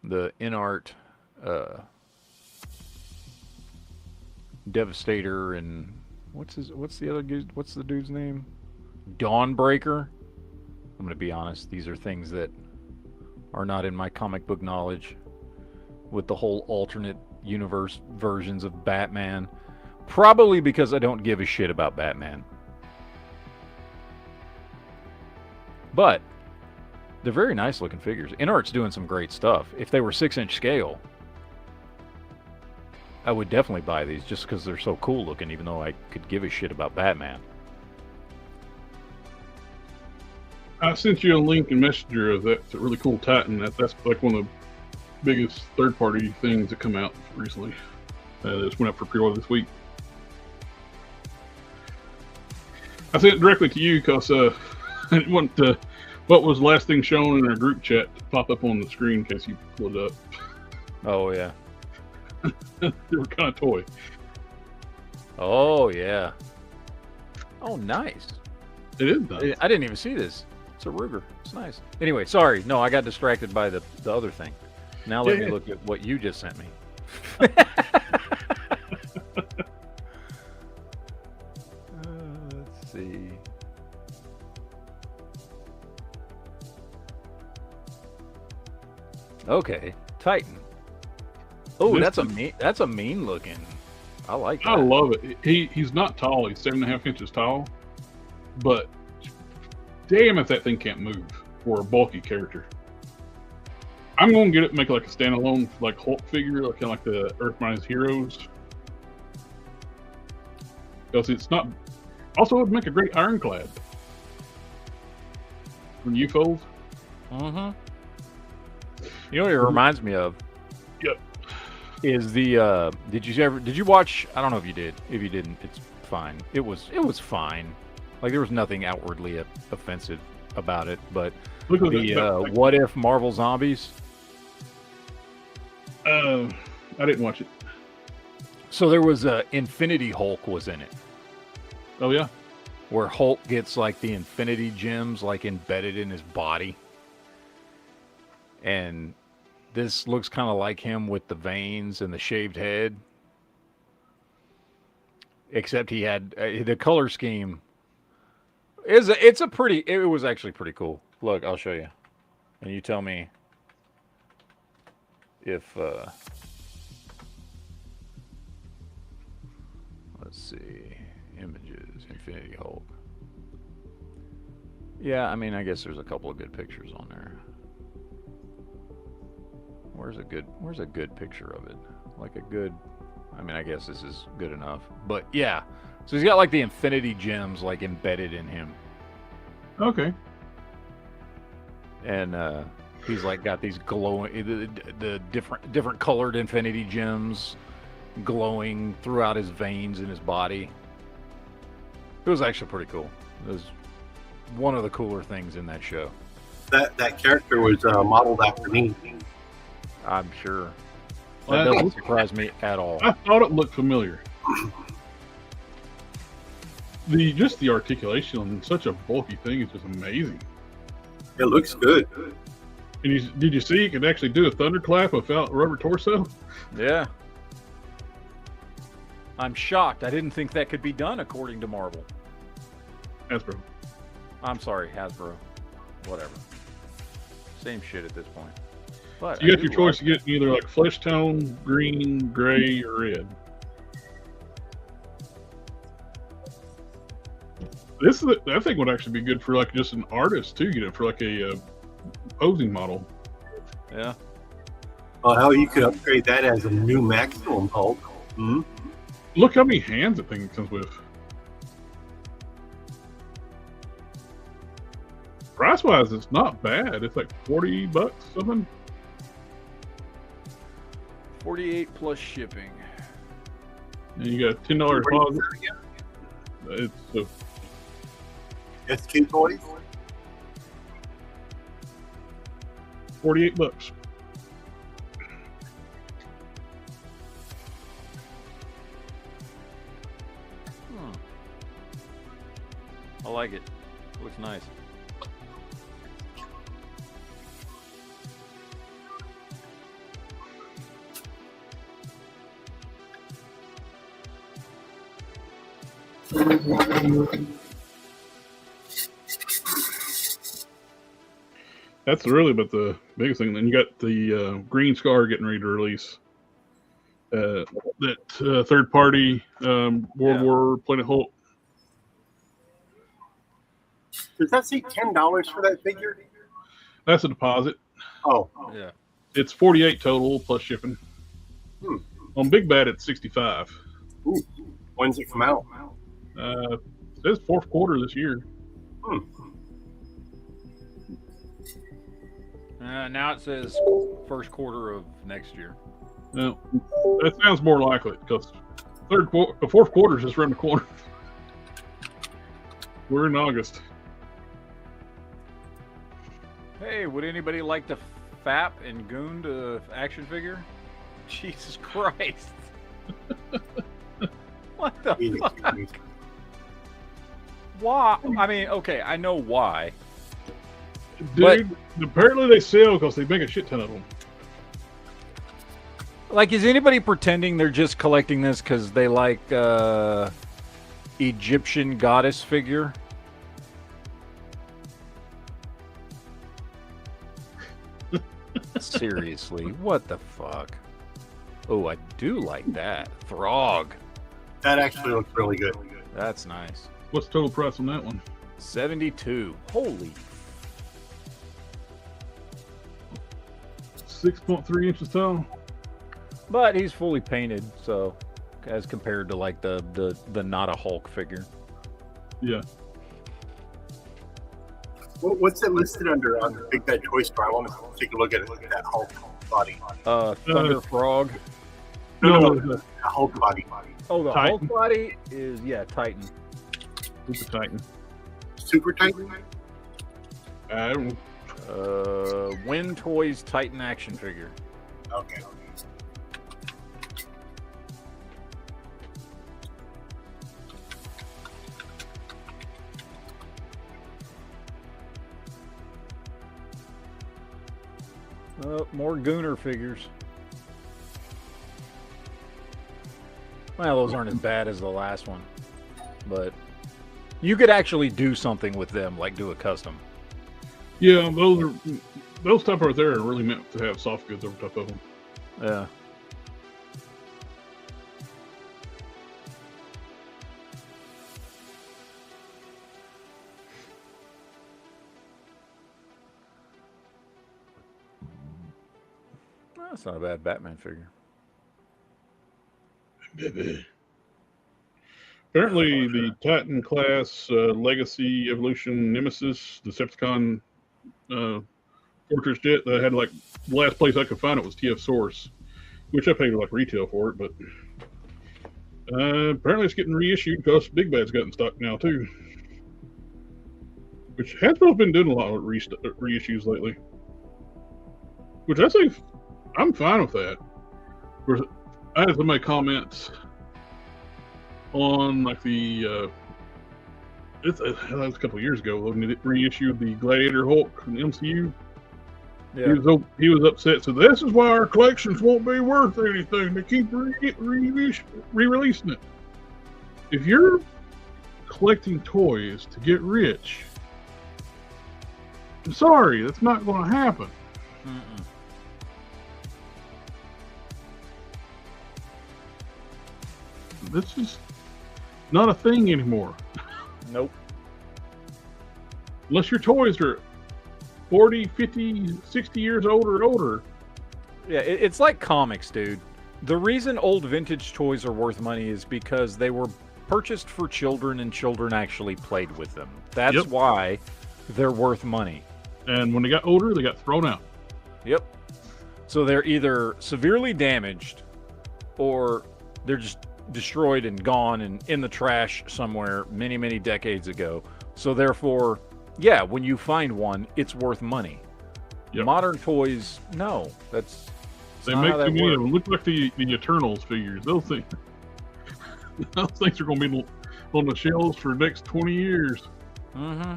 The in-art Devastator and what's the dude's name? Dawnbreaker. I'm gonna be honest, these are things that are not in my comic book knowledge with the whole alternate universe versions of Batman. Probably because I don't give a shit about Batman. But they're very nice looking figures. InArt's doing some great stuff. If they were 6-inch scale, I would definitely buy these just because they're so cool looking, even though I could give a shit about Batman. I sent you a link in Messenger of that really cool Titan. That's like one of the biggest third-party things that come out recently. This went up for pre-order this week. I sent it directly to you because I didn't want what was the last thing shown in our group chat to pop up on the screen in case you pull it up. Oh, yeah. They were kind of toy. Oh, yeah. Oh, nice. It is nice. I didn't even see this. It's a Ruger. It's nice. Anyway, sorry. No, I got distracted by the other thing. Now let me look at what you just sent me. Let's see. Okay, Titan. Oh, that's a mean looking. I like that. I love it. He's not tall. He's 7.5 inches tall, but damn if that thing can't move for a bulky character. I'm going to get it and make it like a standalone like Hulk figure, like kind of like the Earth Minus Heroes. Because it's not. Also, it would make a great Ironclad. From UFOs. Mm-hmm. You know what it reminds me of? Yep. Is the did you watch? I don't know if you did. If you didn't, it's fine. It was fine. Like there was nothing outwardly offensive about it. But the What If Marvel Zombies? I didn't watch it. So there was Infinity Hulk was in it. Oh yeah. Where Hulk gets like the Infinity Gems like embedded in his body. And this looks kind of like him with the veins and the shaved head. Except he had the color scheme. It was actually pretty cool. Look, I'll show you. And you tell me if let's see, images, Infinity Hulk. Yeah, I mean, I guess there's a couple of good pictures on there. Where's a good picture of it? Like a good, I mean, I guess this is good enough. But yeah, so he's got like the Infinity Gems like embedded in him. Okay. And he's like got these glowing, the different colored Infinity Gems glowing throughout his veins in his body. It was actually pretty cool. It was one of the cooler things in that show. That character was modeled after me. I'm sure. That doesn't surprise me at all. I thought it looked familiar. Just the articulation on such a bulky thing is just amazing. It looks good. And did you see you could actually do a thunderclap without rubber torso? Yeah. I'm shocked. I didn't think that could be done according to Marvel. Hasbro. I'm sorry, Hasbro. Whatever. Same shit at this point. But you got your choice to get either like flesh tone, green, gray, or red. I think would actually be good for like just an artist too. Get it for like a posing model. Yeah. Oh, how you could upgrade that as a new maximum Hulk. Hmm? Look how many hands that thing comes with. Price wise, it's not bad. It's like $40 something. 48 plus shipping. And you got a $10 deposit. It's SQ Toys. $48. I like it. Looks nice. That's really but the biggest thing. Then you got the Green Scar getting ready to release. That third party World War Planet Hulk. Does that say $10 for that figure? That's a deposit. Oh, Yeah. It's 48 total plus shipping. On Big Bad, it's 65. ooh. When's it come out? It says fourth quarter this year. Now it says first quarter of next year. Well, that sounds more likely because the fourth quarter is just around the corner. We're in August. Hey, would anybody like to FAP and Goon to action figure? Jesus Christ. What the fuck? Why? I mean, okay, I know why. Dude, apparently they sell because they make a shit ton of them. Like, is anybody pretending they're just collecting this because they like Egyptian goddess figure? Seriously, what the fuck? Oh, I do like that. Throg. That actually looks really good. That's nice. What's the total price on that one? 72. Holy. 6.3 inches tall. But he's fully painted, so as compared to like the not a Hulk figure. Yeah. What's it listed under on the Big Bad Toy Store? I want to take a look at it. Look at that Hulk body. Thunder Frog. No, the Hulk body. Oh, the Titan. Hulk body is Titan. Super Titan. Super Titan? I don't know. Win Toys Titan action figure. Okay. More Gooner figures. Well, those aren't as bad as the last one, but you could actually do something with them, like do a custom. Yeah, those type right there are really meant to have soft goods over top of them. Yeah. That's not a bad Batman figure. Apparently, the Titan class Legacy Evolution Nemesis Decepticon Fortress Jet that had like the last place I could find it was TF Source, which I paid like retail for it, but apparently it's getting reissued because Big Bad's got in stock now too. Which Hasbro's been doing a lot of reissues lately, which I say I'm fine with that. I had somebody comments on like the that was a couple of years ago when they reissued the Gladiator Hulk from the MCU. Yeah. He was upset. So this is why our collections won't be worth anything. They keep re-releasing it. If you're collecting toys to get rich, I'm sorry, that's not going to happen. Mm-mm. This is not a thing anymore. Nope. Unless your toys are 40, 50, 60 years older and older. Yeah, it's like comics, dude. The reason old vintage toys are worth money is because they were purchased for children and children actually played with them. That's why they're worth money. And when they got older, they got thrown out. Yep. So they're either severely damaged or they're just destroyed and gone and in the trash somewhere many, many decades ago. So therefore, yeah, when you find one, it's worth money. Yep. Modern toys, no. That's They not make how that them works. look like the Eternals figures. Those things are going to be on the shelves for the next 20 years. Mm-hmm.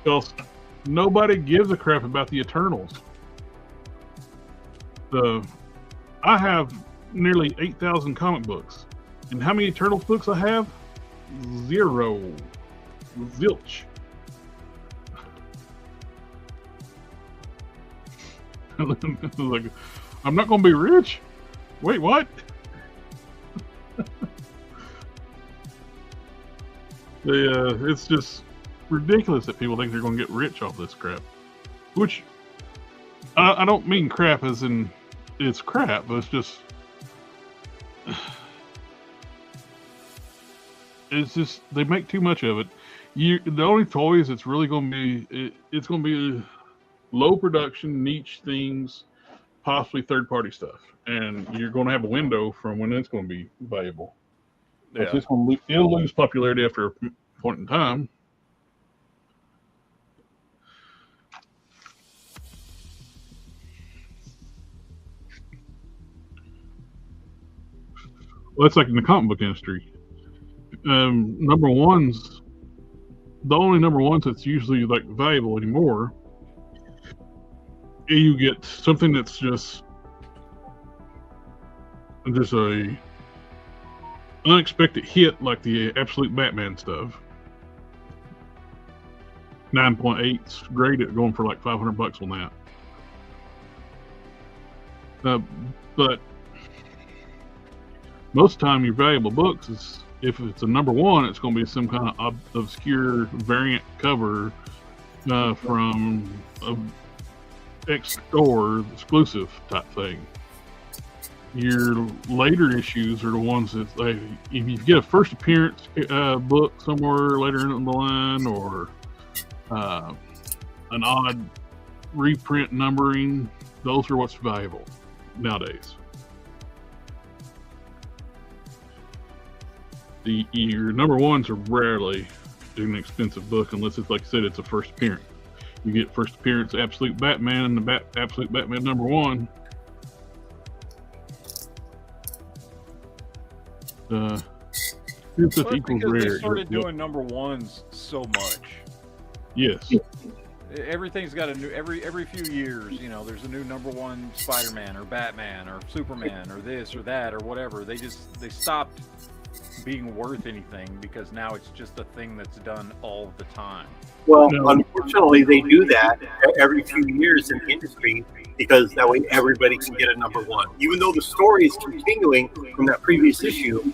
Because nobody gives a crap about the Eternals. I have nearly 8,000 comic books. And how many Eternals books I have? 0. Zilch. Like, I'm not going to be rich. Wait, what? It's just ridiculous that people think they're going to get rich off this crap. Which, I don't mean crap as in it's crap, but it's just they make too much of it. The only toys it's really going to be, it's going to be low production, niche things, possibly third-party stuff. And you're going to have a window from when it's going to be valuable. Yeah. It'll lose popularity after a point in time. Well, it's like in the comic book industry. Number ones, the only number ones that's usually like valuable anymore, you get something that's just a unexpected hit, like the Absolute Batman stuff. 9.8's great at going for like $500 on that. But most of the time, your valuable books is, if it's a number one, it's going to be some kind of obscure variant cover from a X store exclusive type thing. Your later issues are the ones that, like, if you get a first appearance book somewhere later in the line, or an odd reprint numbering, those are what's valuable nowadays. Your number ones are rarely an expensive book unless it's, like I said, it's a first appearance. You get first appearance Absolute Batman and the Absolute Batman number one. It's just equals because rare. they started doing number ones so much. Yes. Everything's got a new every few years. You know, there's a new number one Spider-Man or Batman or Superman or this or that or whatever. They stopped being worth anything because now it's just a thing that's done all the time. Well, unfortunately, they do that every few years in the industry because that way everybody can get a number one. Even though the story is continuing from that previous issue,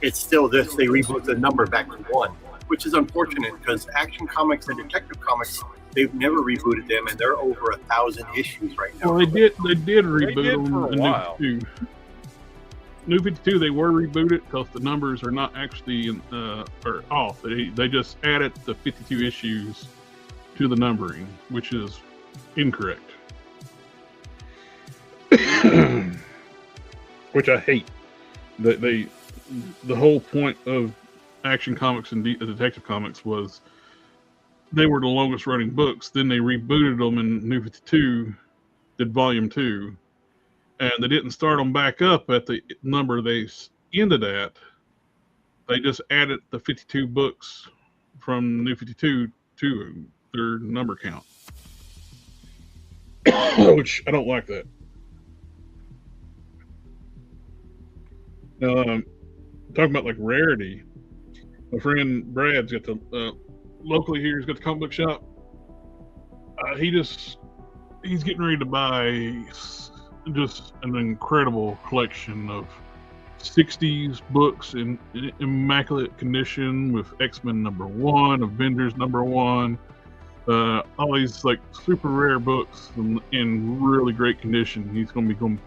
it's still this. They reboot the number back to one, which is unfortunate because Action Comics and Detective Comics, they've never rebooted them, and they're over 1,000 issues right now. Well, they did reboot them for a while. New 52, they were rebooted because the numbers are not actually are off. They just added the 52 issues to the numbering, which is incorrect. Which I hate. The whole point of Action Comics and Detective Comics was they were the longest running books. Then they rebooted them in New 52, did Volume 2. And they didn't start them back up at the number they ended at. They just added the 52 books from New 52 to their number count. Which I don't like that. Now, talking about like rarity, my friend Brad's got the locally here. He's got the comic book shop. He's getting ready to buy just an incredible collection of 60s books in immaculate condition with X-Men number one, Avengers number one, all these like super rare books in really great condition. He's going to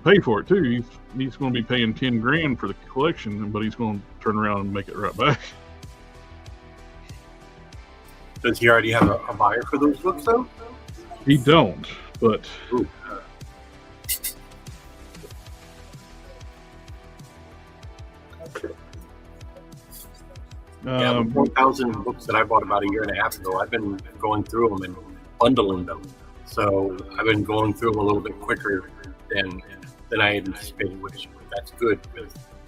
pay for it too. He's going to be paying $10,000 for the collection, but he's going to turn around and make it right back. Does he already have a buyer for those books though? He don't, but Ooh. Yeah, the 4,000 books that I bought about a year and a half ago, I've been going through them and bundling them. So I've been going through them a little bit quicker than I anticipated, which that's good.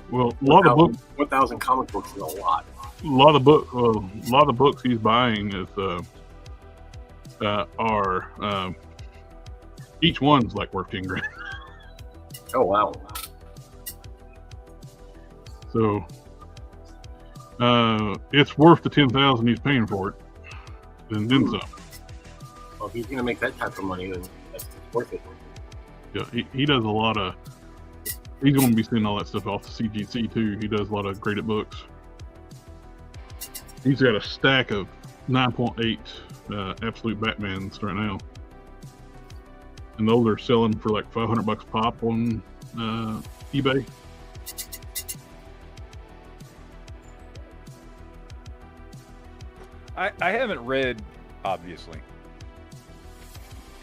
Well, a lot of books. 1,000 comic books is a lot. A lot of books he's buying is are each one's like worth $10,000. Oh wow! So it's worth the $10,000 he's paying for it, and then some. Well, if he's going to make that type of money, then Worth it. Yeah, he does a lot of. He's going to be seeing all that stuff off the CGC too. He does a lot of graded books. He's got a stack of 9.8 Absolute Batmans right now, and those are selling for like $500 pop on eBay. I haven't read, obviously,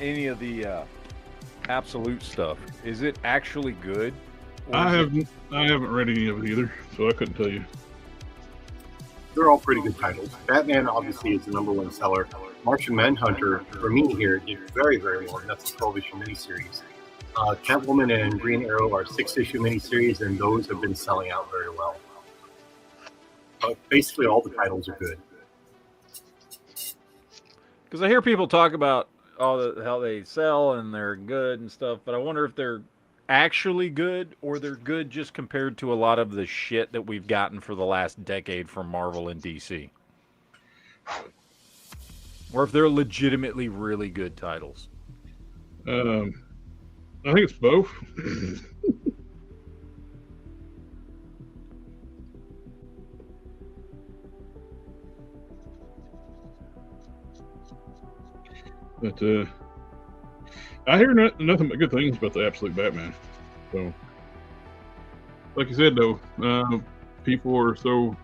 any of the Absolute stuff. Is it actually good? I haven't read any of it either, so I couldn't tell you. They're all pretty good titles. Batman obviously is the #1 seller. Martian Manhunter, for me here, did very, very well. That's a 12-issue miniseries. Catwoman and Green Arrow are 6-issue miniseries, and those have been selling out very well. Basically, all the titles are good. Because I hear people talk about how they sell and they're good and stuff, but I wonder if they're actually good or they're good just compared to a lot of the shit that we've gotten for the last decade from Marvel and DC. Or if they're legitimately really good titles. I think it's both. But I hear nothing but good things about the Absolute Batman. So, like you said, though, people are so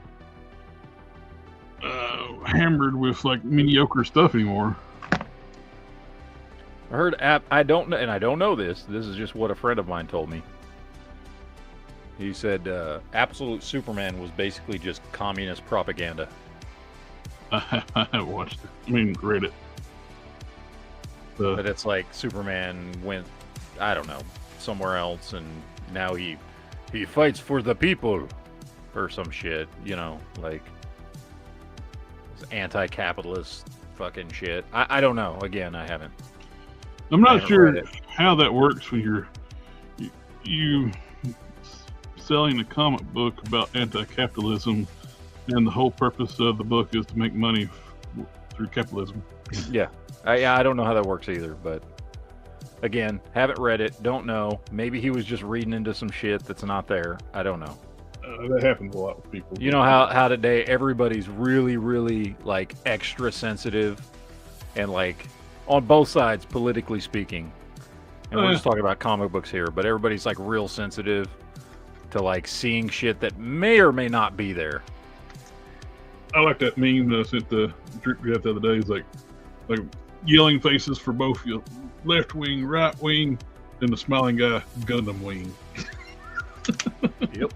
hammered with like mediocre stuff anymore. I heard I don't know, and I don't know this. This is just what a friend of mine told me. He said Absolute Superman was basically just communist propaganda. I haven't watched it. I mean, read it. But it's like Superman went, I don't know, somewhere else, and now he fights for the people, or some shit, you know, like anti-capitalist fucking shit. I don't know. Again, I haven't. I'm not sure how that works when you selling a comic book about anti-capitalism, and the whole purpose of the book is to make money through capitalism. Yeah. I don't know how that works either, but again, haven't read it, don't know. Maybe he was just reading into some shit that's not there. I don't know. That happens a lot with people. You know how today everybody's really, really like extra sensitive and like on both sides, politically speaking. And we're just talking about comic books here, but everybody's like real sensitive to like seeing shit that may or may not be there. I like that meme that I sent the other day. It's like yelling faces for both your left wing, right wing, and the smiling guy, Gundam wing. Yep.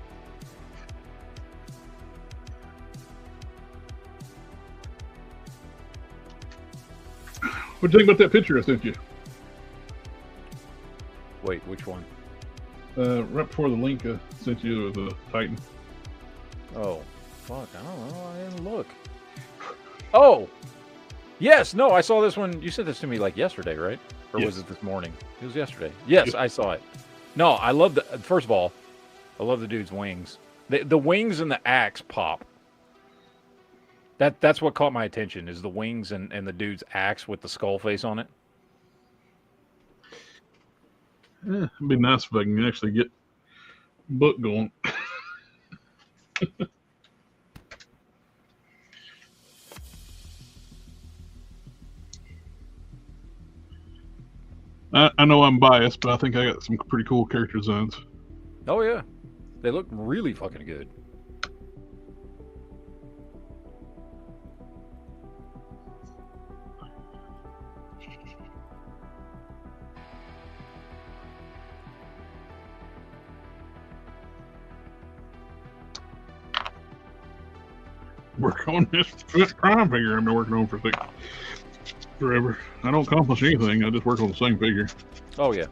What do you think about that picture I sent you? Wait, which one? Right before the link I sent you of the Titan. Oh, fuck, I don't know. I didn't look. Oh! Yes, no, I saw this one. You sent this to me like yesterday, right? Or yes. Was it this morning? It was yesterday. Yes, I saw it. No, I love the. First of all, I love the dude's wings. The wings and the axe pop. That's what caught my attention is the wings and the dude's axe with the skull face on it. It'd be nice if I can actually get book going. I know I'm biased, but I think I got some pretty cool character designs. Oh yeah, they look really fucking good. Work on this prime figure I've been working on for forever. I don't accomplish anything. I just work on the same figure. Oh yeah.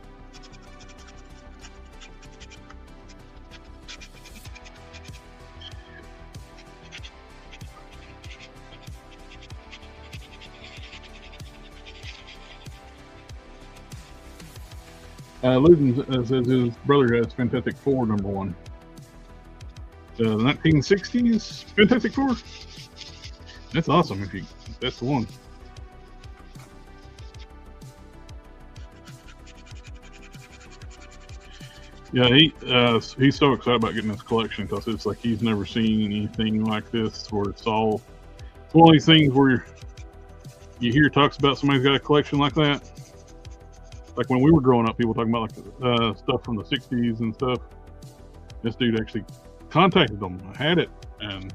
Luton says his brother has Fantastic Four #1. 1960s Fantastic Four. That's awesome if that's the one. Yeah, he's so excited about getting this collection because it's like he's never seen anything like this. Where it's one of these things where you hear talks about somebody's got a collection like that. Like when we were growing up, people talking about like stuff from the '60s and stuff. This dude actually contacted them, had it, and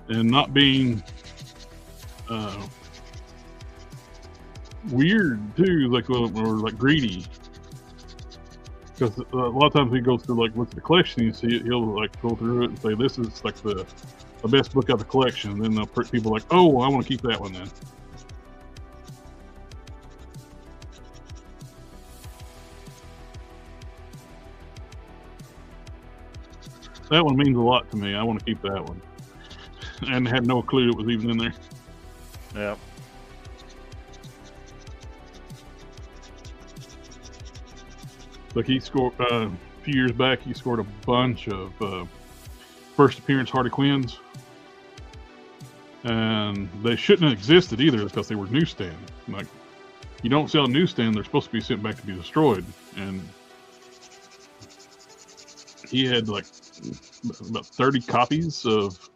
not being weird too, like or like greedy. Because a lot of times he goes through like what's the collection, you see it, he'll like go through it and say this is like the best book out of the collection. And then people are like, oh, I want to keep that one then. That one means a lot to me. I want to keep that one. And had no clue it was even in there. Yeah. Like he scored a few years back. He scored a bunch of first appearance Harley Quinns, and they shouldn't have existed either because they were newsstand. Like you don't sell a newsstand; they're supposed to be sent back to be destroyed. And he had like about 30 copies of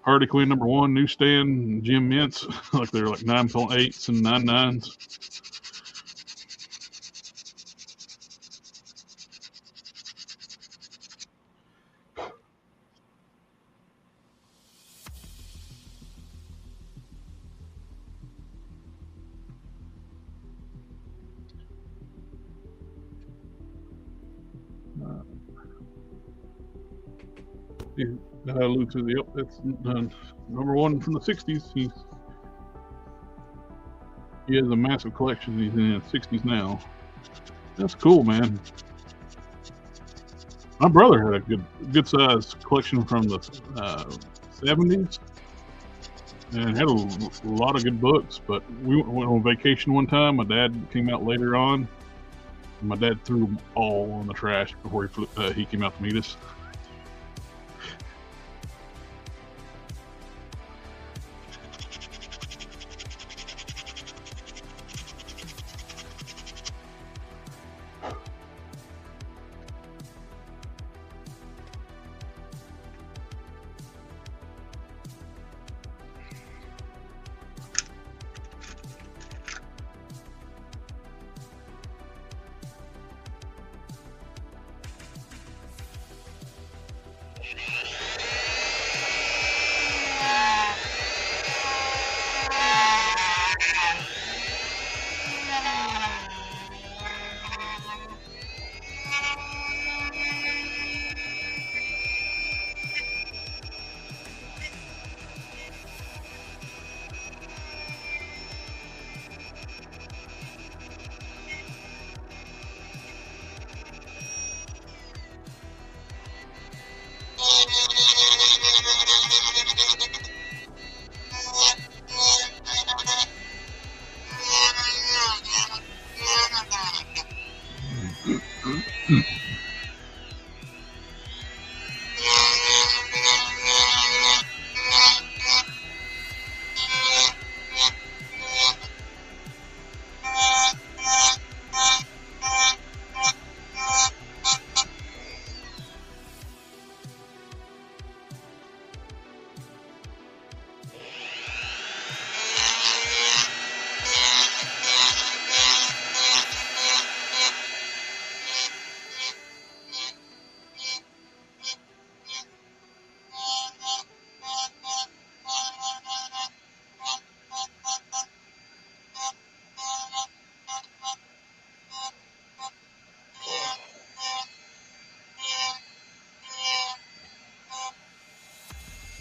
Harley Quinn #1 newsstand Jim Mints, like they're like 9.8s and 9.9s. Luke's yep, that's #1 from the '60s. He has a massive collection. He's in the '60s now. That's cool, man. My brother had a good size collection from the '70s and had a lot of good books. But we went on vacation one time. My dad came out later on. And my dad threw them all on the trash before he came out to meet us.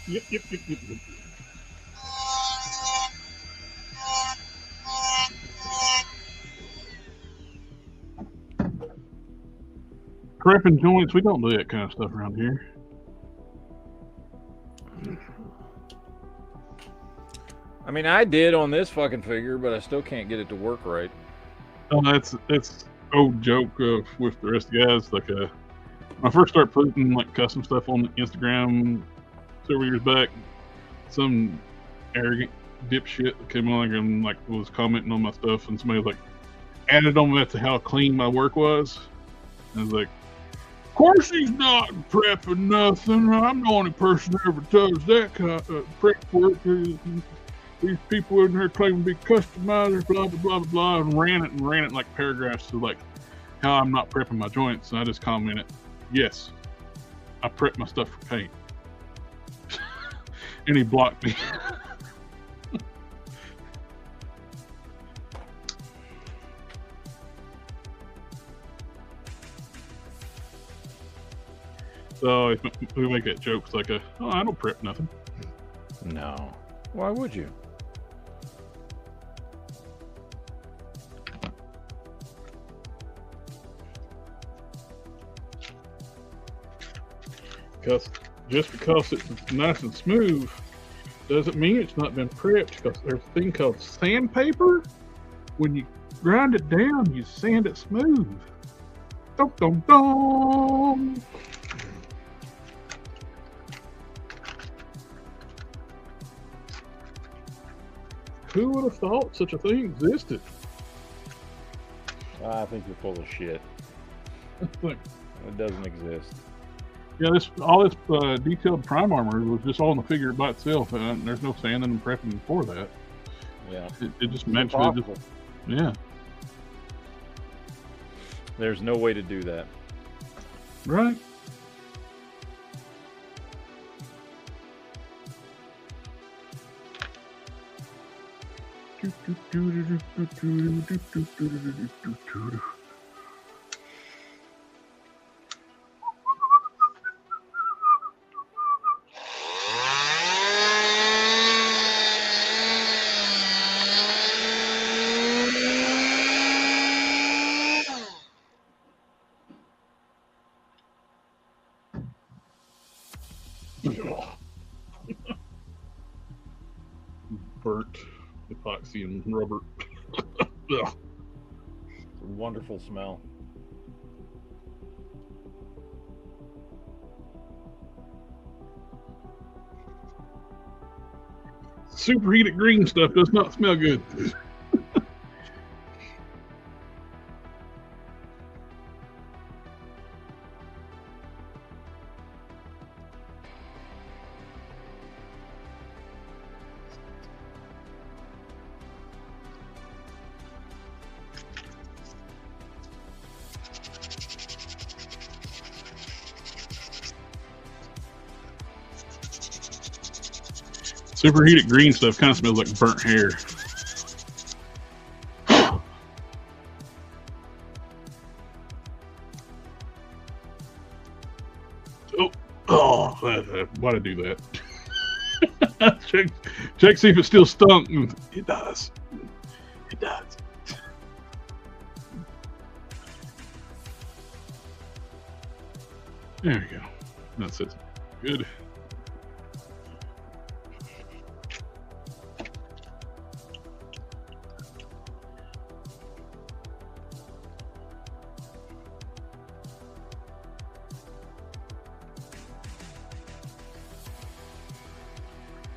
Yep. Crapping joints, we don't do that kind of stuff around here. I mean, I did on this fucking figure, but I still can't get it to work right. Oh, that's old joke with the rest of the guys. Like, when I first started putting like custom stuff on Instagram several years back, some arrogant dipshit came along and like was commenting on my stuff, and somebody was like added on that to how clean my work was. And I was like, Of course he's not prepping nothing. I'm the only person that ever does that kind of prep work. These people in here claim to be customizers, blah, blah, blah, blah, and ran it in like paragraphs to like how I'm not prepping my joints. And I just commented, yes, I prep my stuff for paint. And he blocked me. So we make that joke. It's like, oh, I don't prep nothing. No. Why would you? Because just because it's nice and smooth doesn't mean it's not been prepped. Because there's a thing called sandpaper. When you grind it down, you sand it smooth. Dum dum dum. Who would have thought such a thing existed? I think you're full of shit. Like, It doesn't exist. yeah, all this detailed prime armor was just all in the figure by itself, and there's no sanding and prepping for that. Yeah. It just magically just, yeah, There's no way to do that. right. Burnt epoxy and rubber. Ugh. It's a wonderful smell. Superheated green stuff does not smell good. Superheated green stuff kind of smells like burnt hair. Why'd I do that? check, see if it still stunk. It does. It does. There we go. That's it. Good.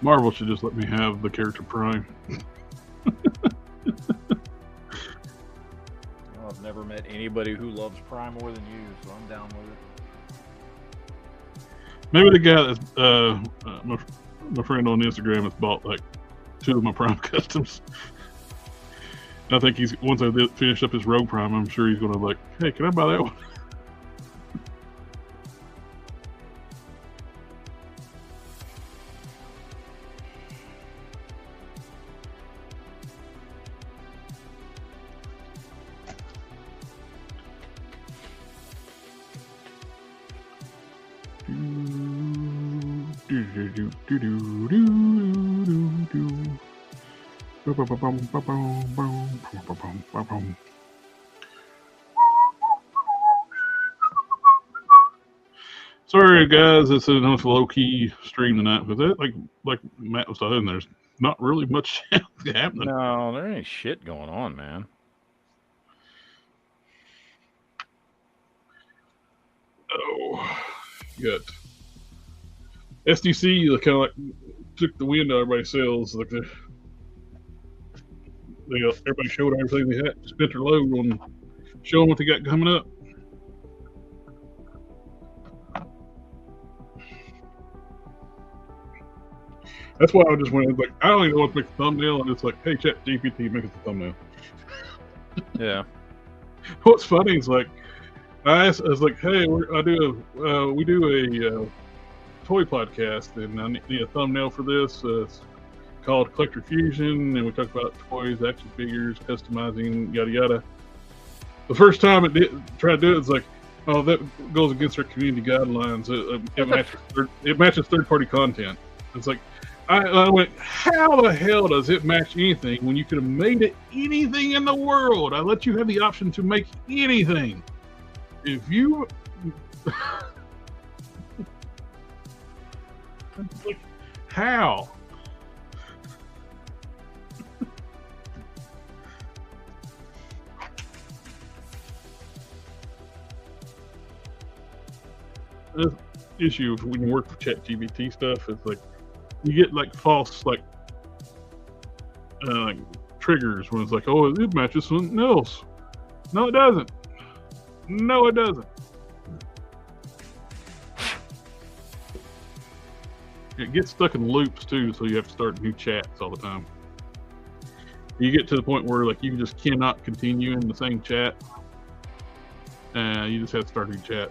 Marvel should just let me have the character Prime. Well, I've never met anybody who loves Prime more than you, so I'm down with it. Maybe the guy that's my friend on Instagram has bought like 2 of my Prime customs. I think he's once I finish up his Rogue Prime, I'm sure he's gonna like, hey, can I buy that one? Sorry guys, it's a low-key stream tonight, but that, like Matt was saying, there's not really much happening. No, there ain't shit going on, man. Oh, you got SDC, they kind of like took the wind out of everybody's sails. Like everybody showed everything they had, spent their load on showing what they got coming up. That's why I just went like, I don't even know what to make a thumbnail, and it's like, hey, chat GPT, make us a thumbnail. Yeah. What's funny is like, I was like, hey, we do a toy podcast, and I need a thumbnail for this. It's called Collector Fusion, and we talk about toys, action figures, customizing, yada yada. The first time tried to do it, it's like, oh, that goes against our community guidelines. It matches third-party content. It's like, I went, how the hell does it match anything when you could have made it anything in the world? I let you have the option to make anything. If you, like, how? This issue when you work for ChatGPT stuff is like you get like false like triggers when it's like, oh, it matches something else. No, it doesn't. No, it doesn't. It gets stuck in loops too, so you have to start new chats all the time. You get to the point where like you just cannot continue in the same chat. You just have to start a new chat.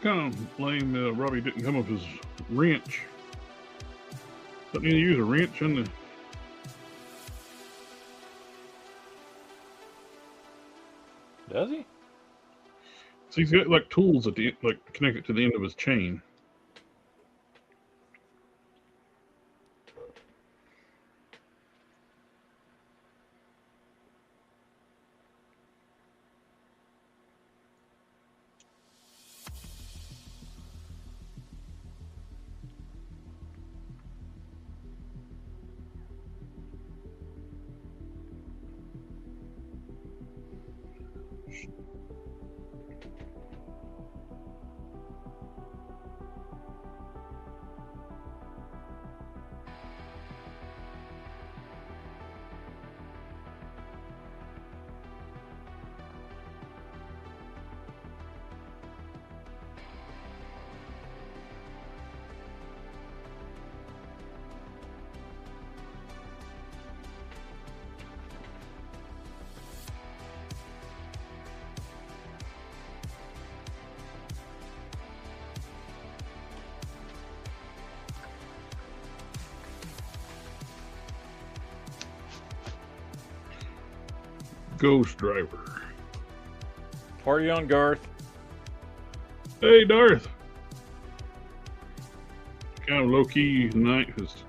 Kind of lame Robbie didn't come up with his wrench. Doesn't need to use a wrench on the. Does he? So he's got like tools at the like connected to the end of his chain. Ghost Driver. Party on, Garth. Hey, Darth. Kind of low key tonight because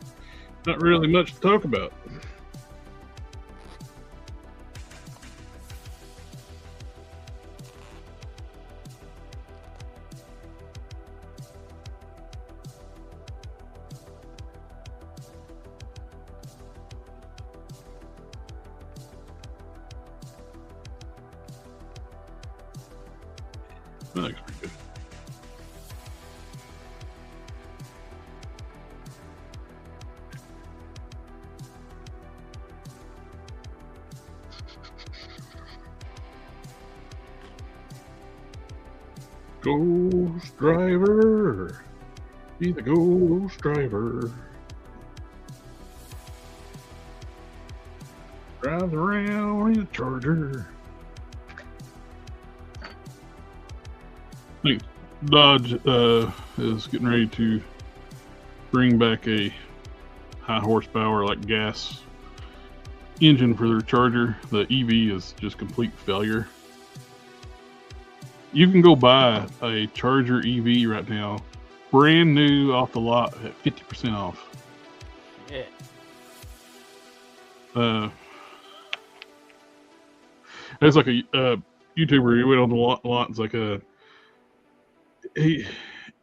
not really much to talk about. That looks pretty good. Ghost Driver. Be the Ghost Driver. Drives around in a Charger. I think Dodge is getting ready to bring back a high horsepower like gas engine for their Charger. The EV is just complete failure. You can go buy a Charger EV right now, brand new off the lot at 50% off. Yeah. There's like a YouTuber. He went on the lot. It's like he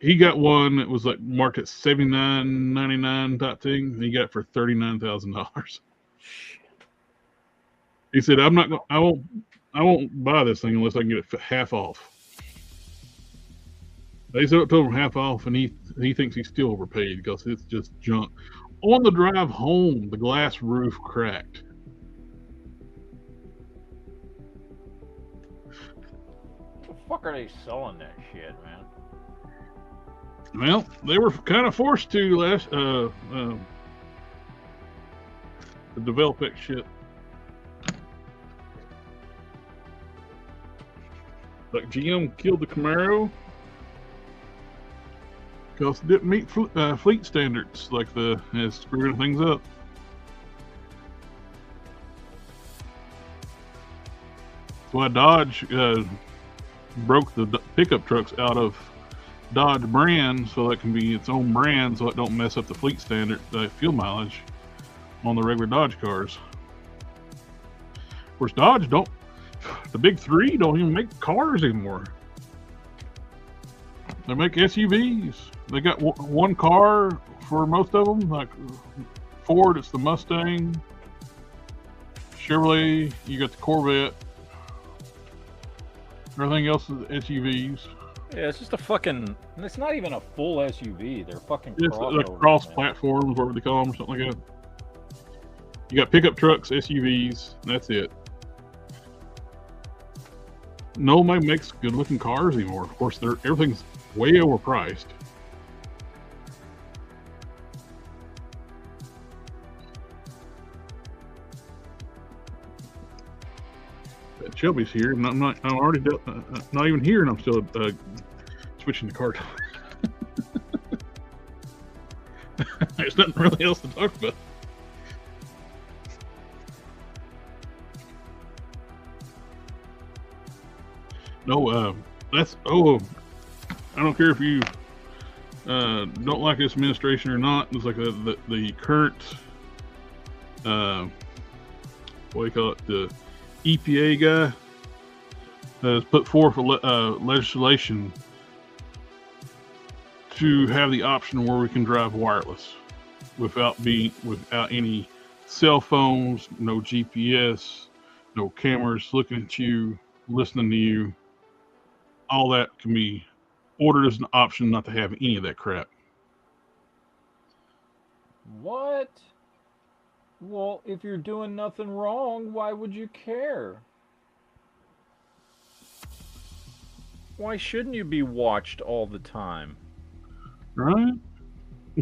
he got one that was like marked at $79.99 type thing. And he got it for $39,000. He said, I won't buy this thing unless I can get it half off. They said it to him half off, and he thinks he's still overpaid because it's just junk. On the drive home, the glass roof cracked. What the fuck are they selling that shit, man? Well, they were kind of forced to develop that shit. Like GM killed the Camaro because it didn't meet fleet standards, like it's screwing things up. That's why Dodge broke the pickup trucks out of Dodge brand so that it can be its own brand, so it don't mess up the fleet standard, fuel mileage on the regular Dodge cars. Of course, Dodge the big three don't even make cars anymore. They make SUVs. They got one car for most of them. Like Ford, it's the Mustang. Chevrolet, you got the Corvette. Everything else is SUVs. Yeah, it's just a fucking. It's not even a full SUV. They're fucking. It's like cross platforms, whatever they call them, or something like that. You got pickup trucks, SUVs. That's it. Nobody makes good-looking cars anymore. Of course, everything's way overpriced. Shelby's here, and I'm already not even here, and I'm still switching the car. There's nothing really else to talk about. No, I don't care if you don't like this administration or not. It's like the current, what do you call it, the EPA guy has put forth legislation to have the option where we can drive wireless without any cell phones, no GPS, no cameras looking at you, listening to you. All that can be ordered as an option, not to have any of that crap. What? Well, if you're doing nothing wrong, why would you care? Why shouldn't you be watched all the time? Right?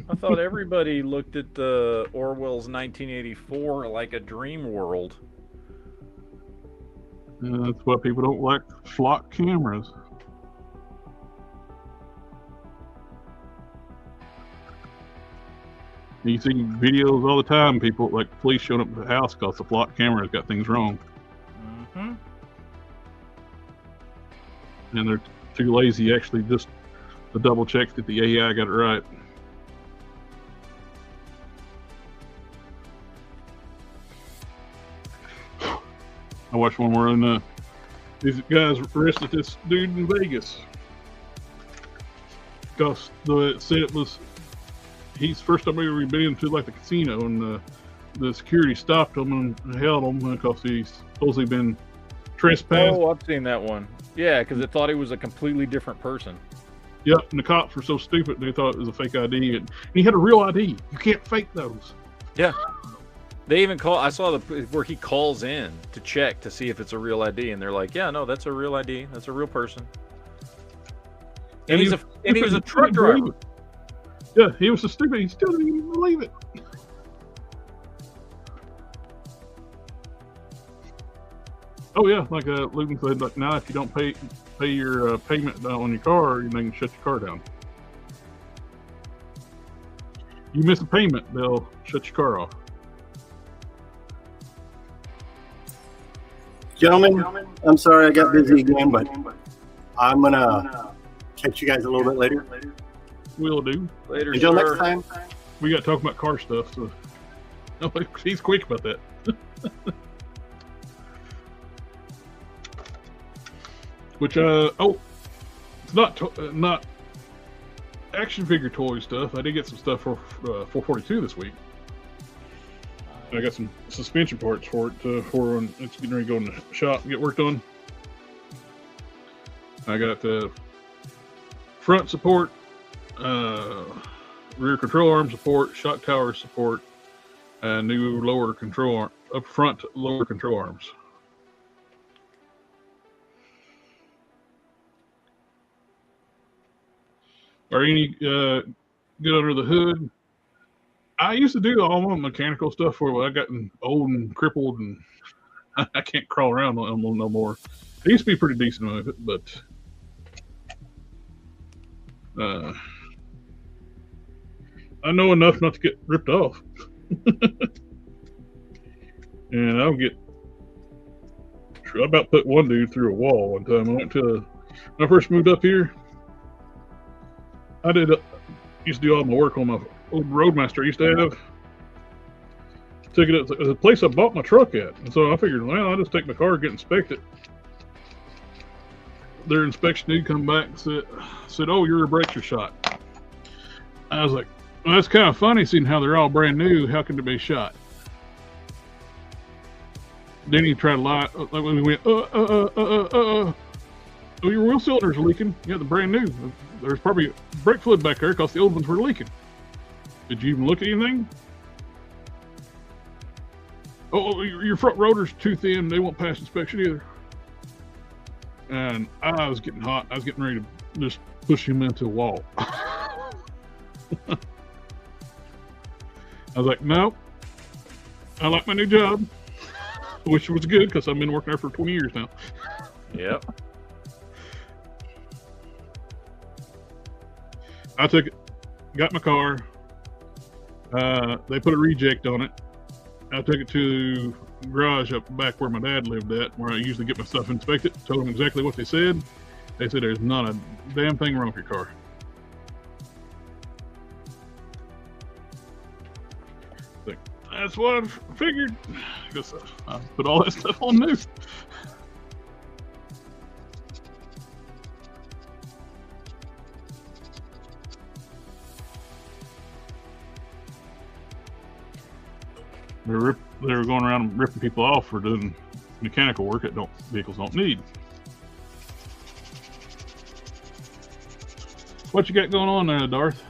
I thought everybody looked at Orwell's 1984 like a dream world. That's why people don't like flock cameras. You see videos all the time, people like police showing up at the house because the flock camera's got things wrong. Mm-hmm. And they're too lazy actually just to double check that the AI got it right. I watched one where these guys arrested this dude in Vegas because it said it was he's first time ever been into like the casino, and the security stopped him and held him because he's supposedly been trespassed. Oh, I've seen that one. Yeah, because it thought he was a completely different person. Yep, and the cops were so stupid they thought it was a fake ID, and he had a real ID. You can't fake those. Yeah. They even I saw where he calls in to check to see if it's a real ID, and they're like, "Yeah, no, that's a real ID. That's a real person." And he was a truck driver. Yeah, he was so stupid. He still didn't even believe it. Oh yeah, like Luton said, like now if you don't pay your payment on your car, they can shut your car down. You miss a payment, they'll shut your car off. Gentlemen, I'm sorry I got busy again, but I'm gonna catch you guys a little bit later. We'll do. Later, Until sir. next time. We got to talk about car stuff, so he's quick about that. Which it's not action figure toy stuff. I did get some stuff for 442 this week. I got some suspension parts for it for when it's getting ready to go in the shop and get worked on. I got the front support, rear control arm support, shock tower support, and new lower control arm, up front lower control arms. Are any good under the hood? I used to do all my mechanical stuff for I gotten old and crippled and I can't crawl around no more. I used to be pretty decent with it, but I know enough not to get ripped off. And I about put one dude through a wall one time. When I first moved up here, I used to do all my work on my old Roadmaster I used to have. Took it to the place I bought my truck at. And so I figured, well, I'll just take my car and get inspected. Their inspection dude come back and said, oh, your brakes are shot. I was like, well, that's kind of funny seeing how they're all brand new. How can they be shot? Then he tried to lie. Like when we went, oh, your wheel cylinders are leaking. Yeah, they're brand new. There's probably brake fluid back there because the old ones were leaking. Did you even look at anything? Oh, your front rotor's too thin. They won't pass inspection either. And I was getting hot. I was getting ready to just push him into a wall. I was like, no, I like my new job, which was good because I've been working there for 20 years now. Yep. I took it, got my car. They put a reject on it. I took it to the garage up back where my dad lived at, where I usually get my stuff inspected. Told them exactly what they said. They said there's not a damn thing wrong with your car. Like, that's what I figured. I guess I put all that stuff on new. They were going around and ripping people off for doing mechanical work that vehicles don't need. What you got going on there, Darth?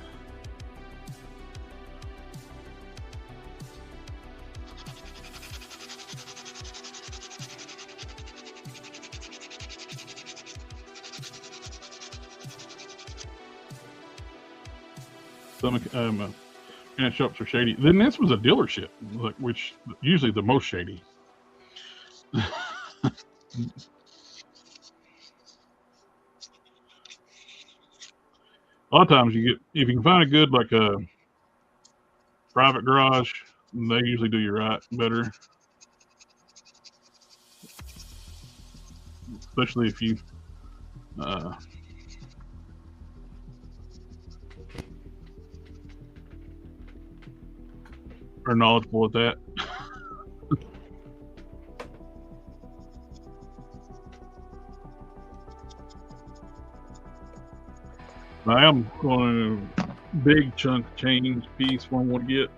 Some and shops are shady. Then this was a dealership, which usually the most shady. A lot of times you get, if you can find a good like a private garage, they usually do you right better. Especially if you are knowledgeable at that. I am going to big chunk change piece one I want to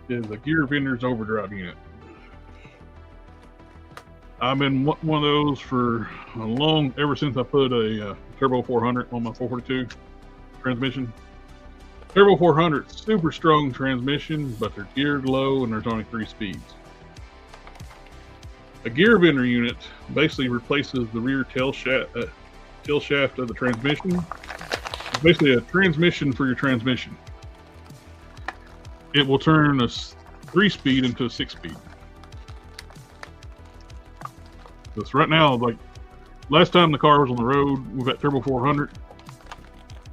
get is a gear vendor's overdrive unit. I've been one of those for ever since I put a Turbo 400 on my 442 transmission. Turbo 400, super strong transmission, but they're geared low and there's only 3 speeds. A gear vendor unit basically replaces the rear tail shaft of the transmission. It's basically a transmission for your transmission. It will turn a 3-speed into a 6-speed. Because right now, like last time the car was on the road with that Turbo 400,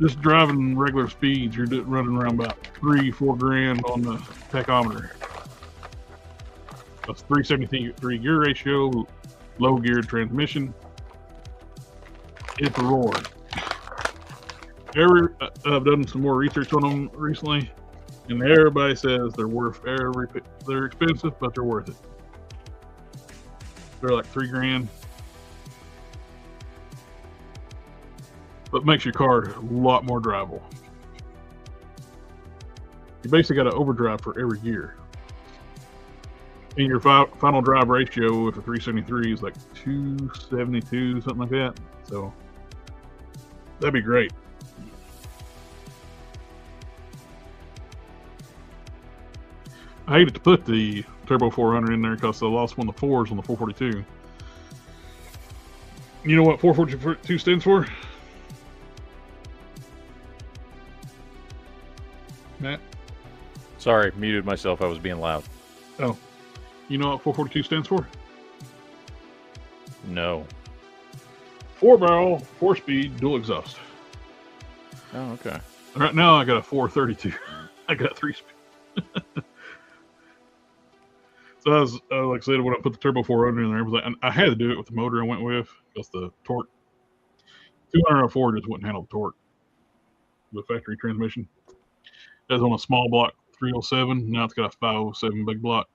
just driving regular speeds, you're running around about $3-4 grand on the tachometer. That's 373 gear ratio, low geared transmission. It's a roar. I've done some more research on them recently, and everybody says they're worth they're expensive, but they're worth it. They're like $3 grand. But makes your car a lot more drivable. basically got an overdrive for every gear. And your final drive ratio with a 373 is like 272, something like that. So that'd be great. I hated to put the Turbo 400 in there because I lost one of the 4s on the 442. You know what 442 stands for? Matt? Sorry, muted myself. I was being loud. Oh. You know what 442 stands for? No. 4-barrel, 4-speed, dual exhaust. Oh, okay. Right now I got a 432. I got 3-speed. So I was, like I said, when I put the Turbo 400 in there, I was like, I had to do it with the motor I went with because the torque 204 just wouldn't handle the torque. The factory transmission. That was on a small block 307. Now it's got a 507 big block.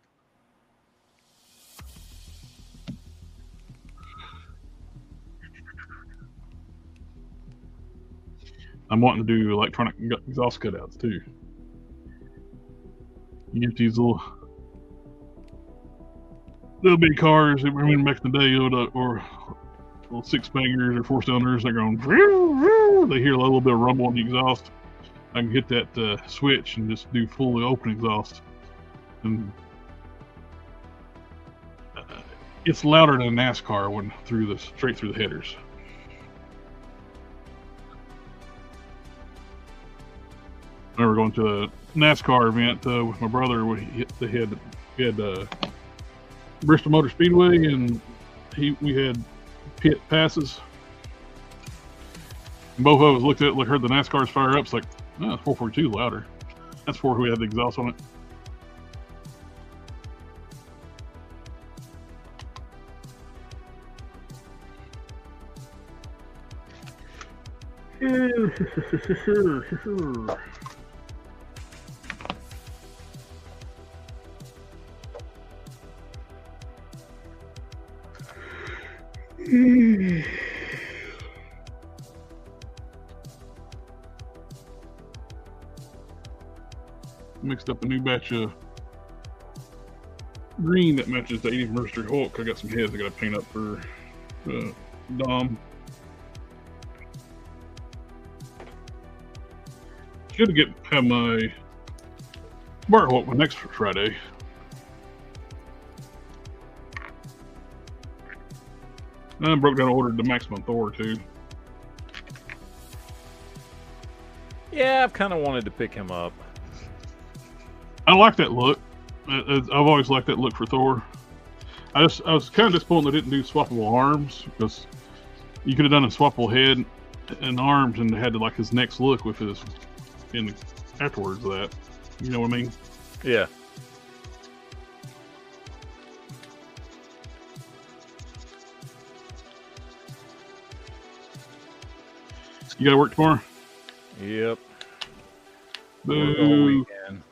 I'm wanting to do electronic exhaust cutouts too. You get these little bitty cars that were in back in the day, or little 6-bangers or 4-cylinders. They're going, they hear a little bit of rumble on the exhaust. I can hit that switch and just do fully open exhaust, and it's louder than a NASCAR when straight through the headers. I remember going to a NASCAR event with my brother. We had Bristol Motor Speedway, and we had pit passes. And both of us looked at it, heard the NASCARs fire up. It's like, oh, 442 louder. That's where we had the exhaust on it. Mixed up a new batch of green that matches the 80th anniversary Hulk. I got some heads I gotta paint up for Dom. Should have my Bart Hulk next Friday. I broke down and ordered the Maximum Thor too. Yeah, I've kind of wanted to pick him up. I like that look. I've always liked that look for Thor. I was kind of disappointed they didn't do swappable arms, because you could have done a swappable head and arms and had like his next look with his afterwards of that. You know what I mean? Yeah. You gotta work tomorrow? Yep. Boo. Work all weekend.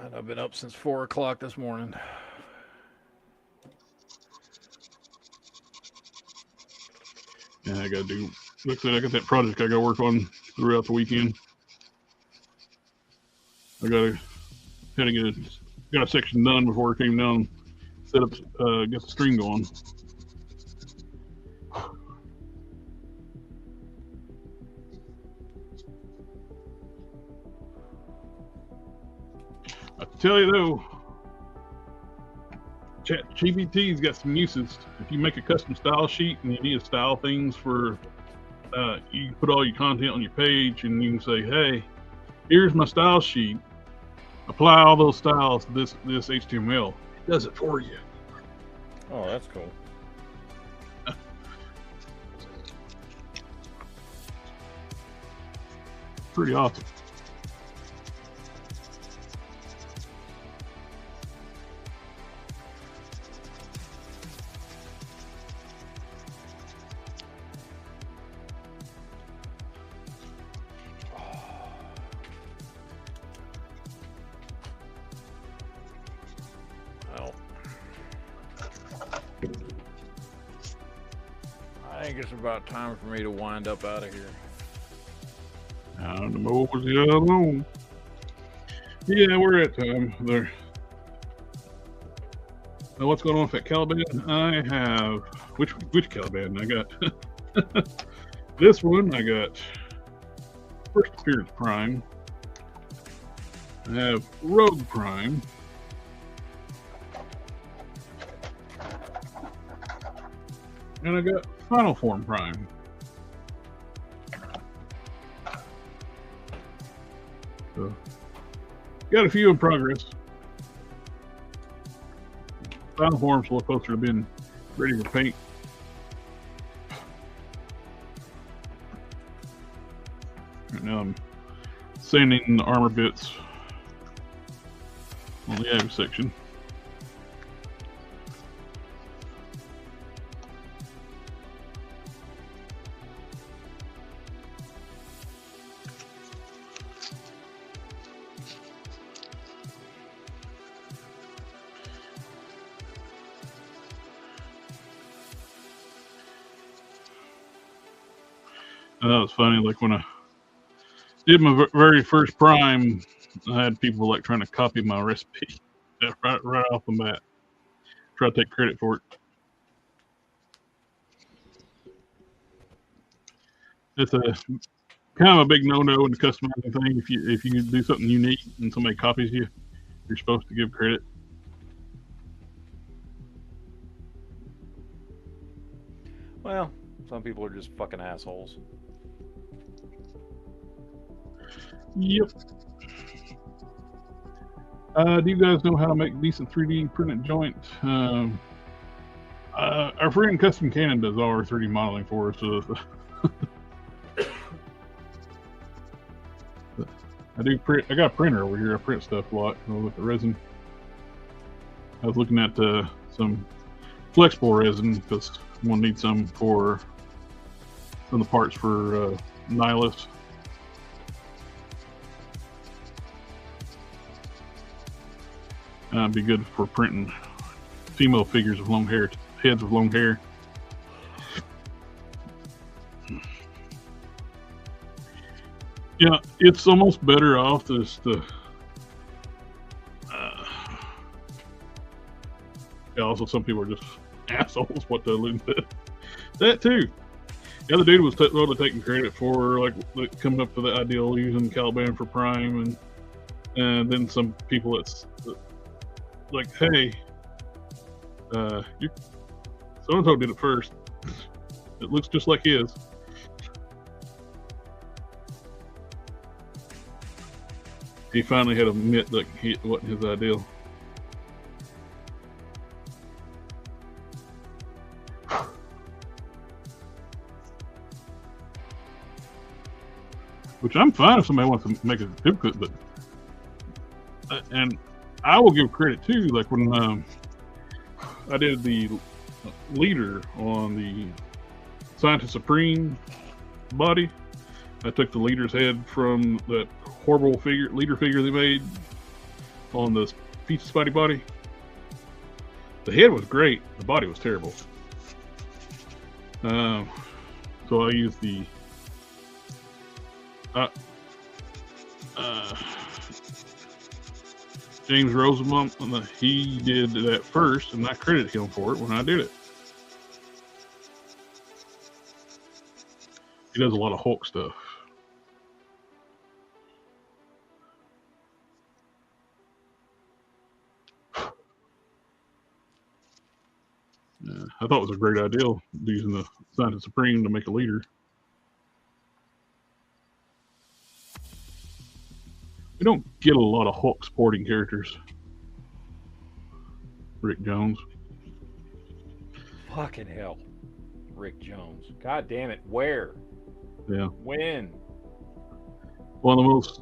And I've been up since 4 o'clock this morning. Yeah, I gotta do. Like I said, I got that project I gotta work on throughout the weekend. I gotta get a section done before it came down. Set up, get the stream going. I tell you though, GBT's got some uses. If you make a custom style sheet and you need to style things for, you can put all your content on your page, and you can say, "Hey, here's my style sheet. Apply all those styles to this HTML." It does it for you. Oh, that's cool. Pretty awesome. I think it's about time for me to wind up out of here. I don't know what's going on. Yeah, we're at time there. Now, what's going on with that Caliban? I have which Caliban? I got this one. I got First Appearance Prime. I have Rogue Prime. And I got Final Form Prime. So, got a few in progress. Final Form's a little closer to being ready for paint. Right now I'm sanding the armor bits on the ag section. That was funny. Like when I did my very first prime, I had people like trying to copy my recipe right off the bat. Try to take credit for it. It's a kind of a big no-no in the customizing thing. If you do something unique and somebody copies you, you're supposed to give credit. Well, some people are just fucking assholes. Yep. Do you guys know how to make decent 3D printed joints? Our friend Custom Cannon does all our 3D modeling for us. So I do print. I got a printer over here. I print stuff a lot with the resin. I was looking at some flexible resin because we'll need some for some of the parts for Nihilus. Be good for printing female figures with long hair, heads with long hair. Yeah, it's almost better off just to. Yeah, also some people are just assholes. What to allude to that too. The other dude was totally taking credit for like coming up with the ideal using Caliban for Prime, and then some people that's like, hey, so-and-so did it first. It looks just like his. He finally had to admit that it wasn't his ideal. Which I'm fine if somebody wants to make a duplicate, but and I will give credit too. Like when I did the leader on the Scientist Supreme body, I took the leader's head from that horrible leader figure they made on the Pizza Spidey body. The head was great, the body was terrible. So I used the James Rosenbaum, he did that first, and I credited him for it when I did it. He does a lot of Hulk stuff. Yeah, I thought it was a great idea using the Scientist Supreme to make a leader. We don't get a lot of Hulk sporting characters. Rick Jones. Fucking hell. Rick Jones. God damn it. Where? Yeah. When? One of the most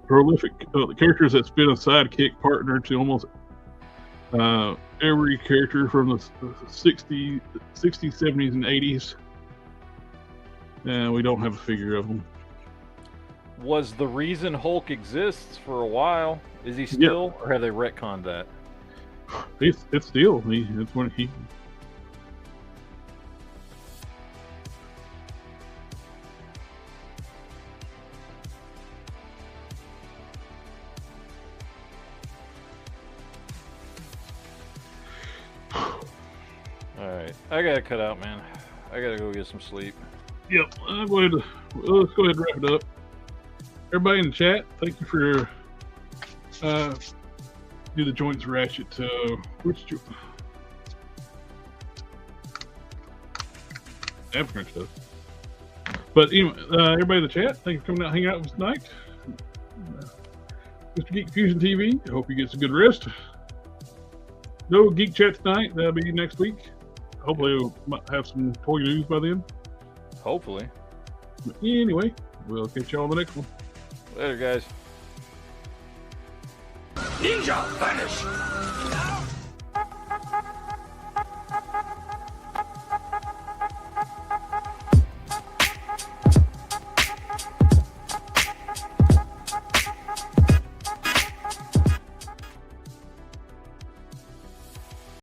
prolific characters that's been a sidekick partner to almost every character from the 60s, 70s, and 80s. And we don't have a figure of him. Was the reason Hulk exists for a while? Is he still, or have they retconned that? It's still it's when he. I gotta cut out, man. I gotta go get some sleep. Yep. Let's go ahead and wrap it up. Everybody in the chat, thank you for do the joints ratchet. Crunch stuff. But anyway, everybody in the chat, thank you for coming out and hanging out with us tonight. Mr. Geek Fusion TV, I hope you get some good rest. No geek chat tonight. That'll be next week. Hopefully, we'll might have some toy news by then. Hopefully. But anyway, we'll catch y'all on the next one. Later, guys. Ninja vanish!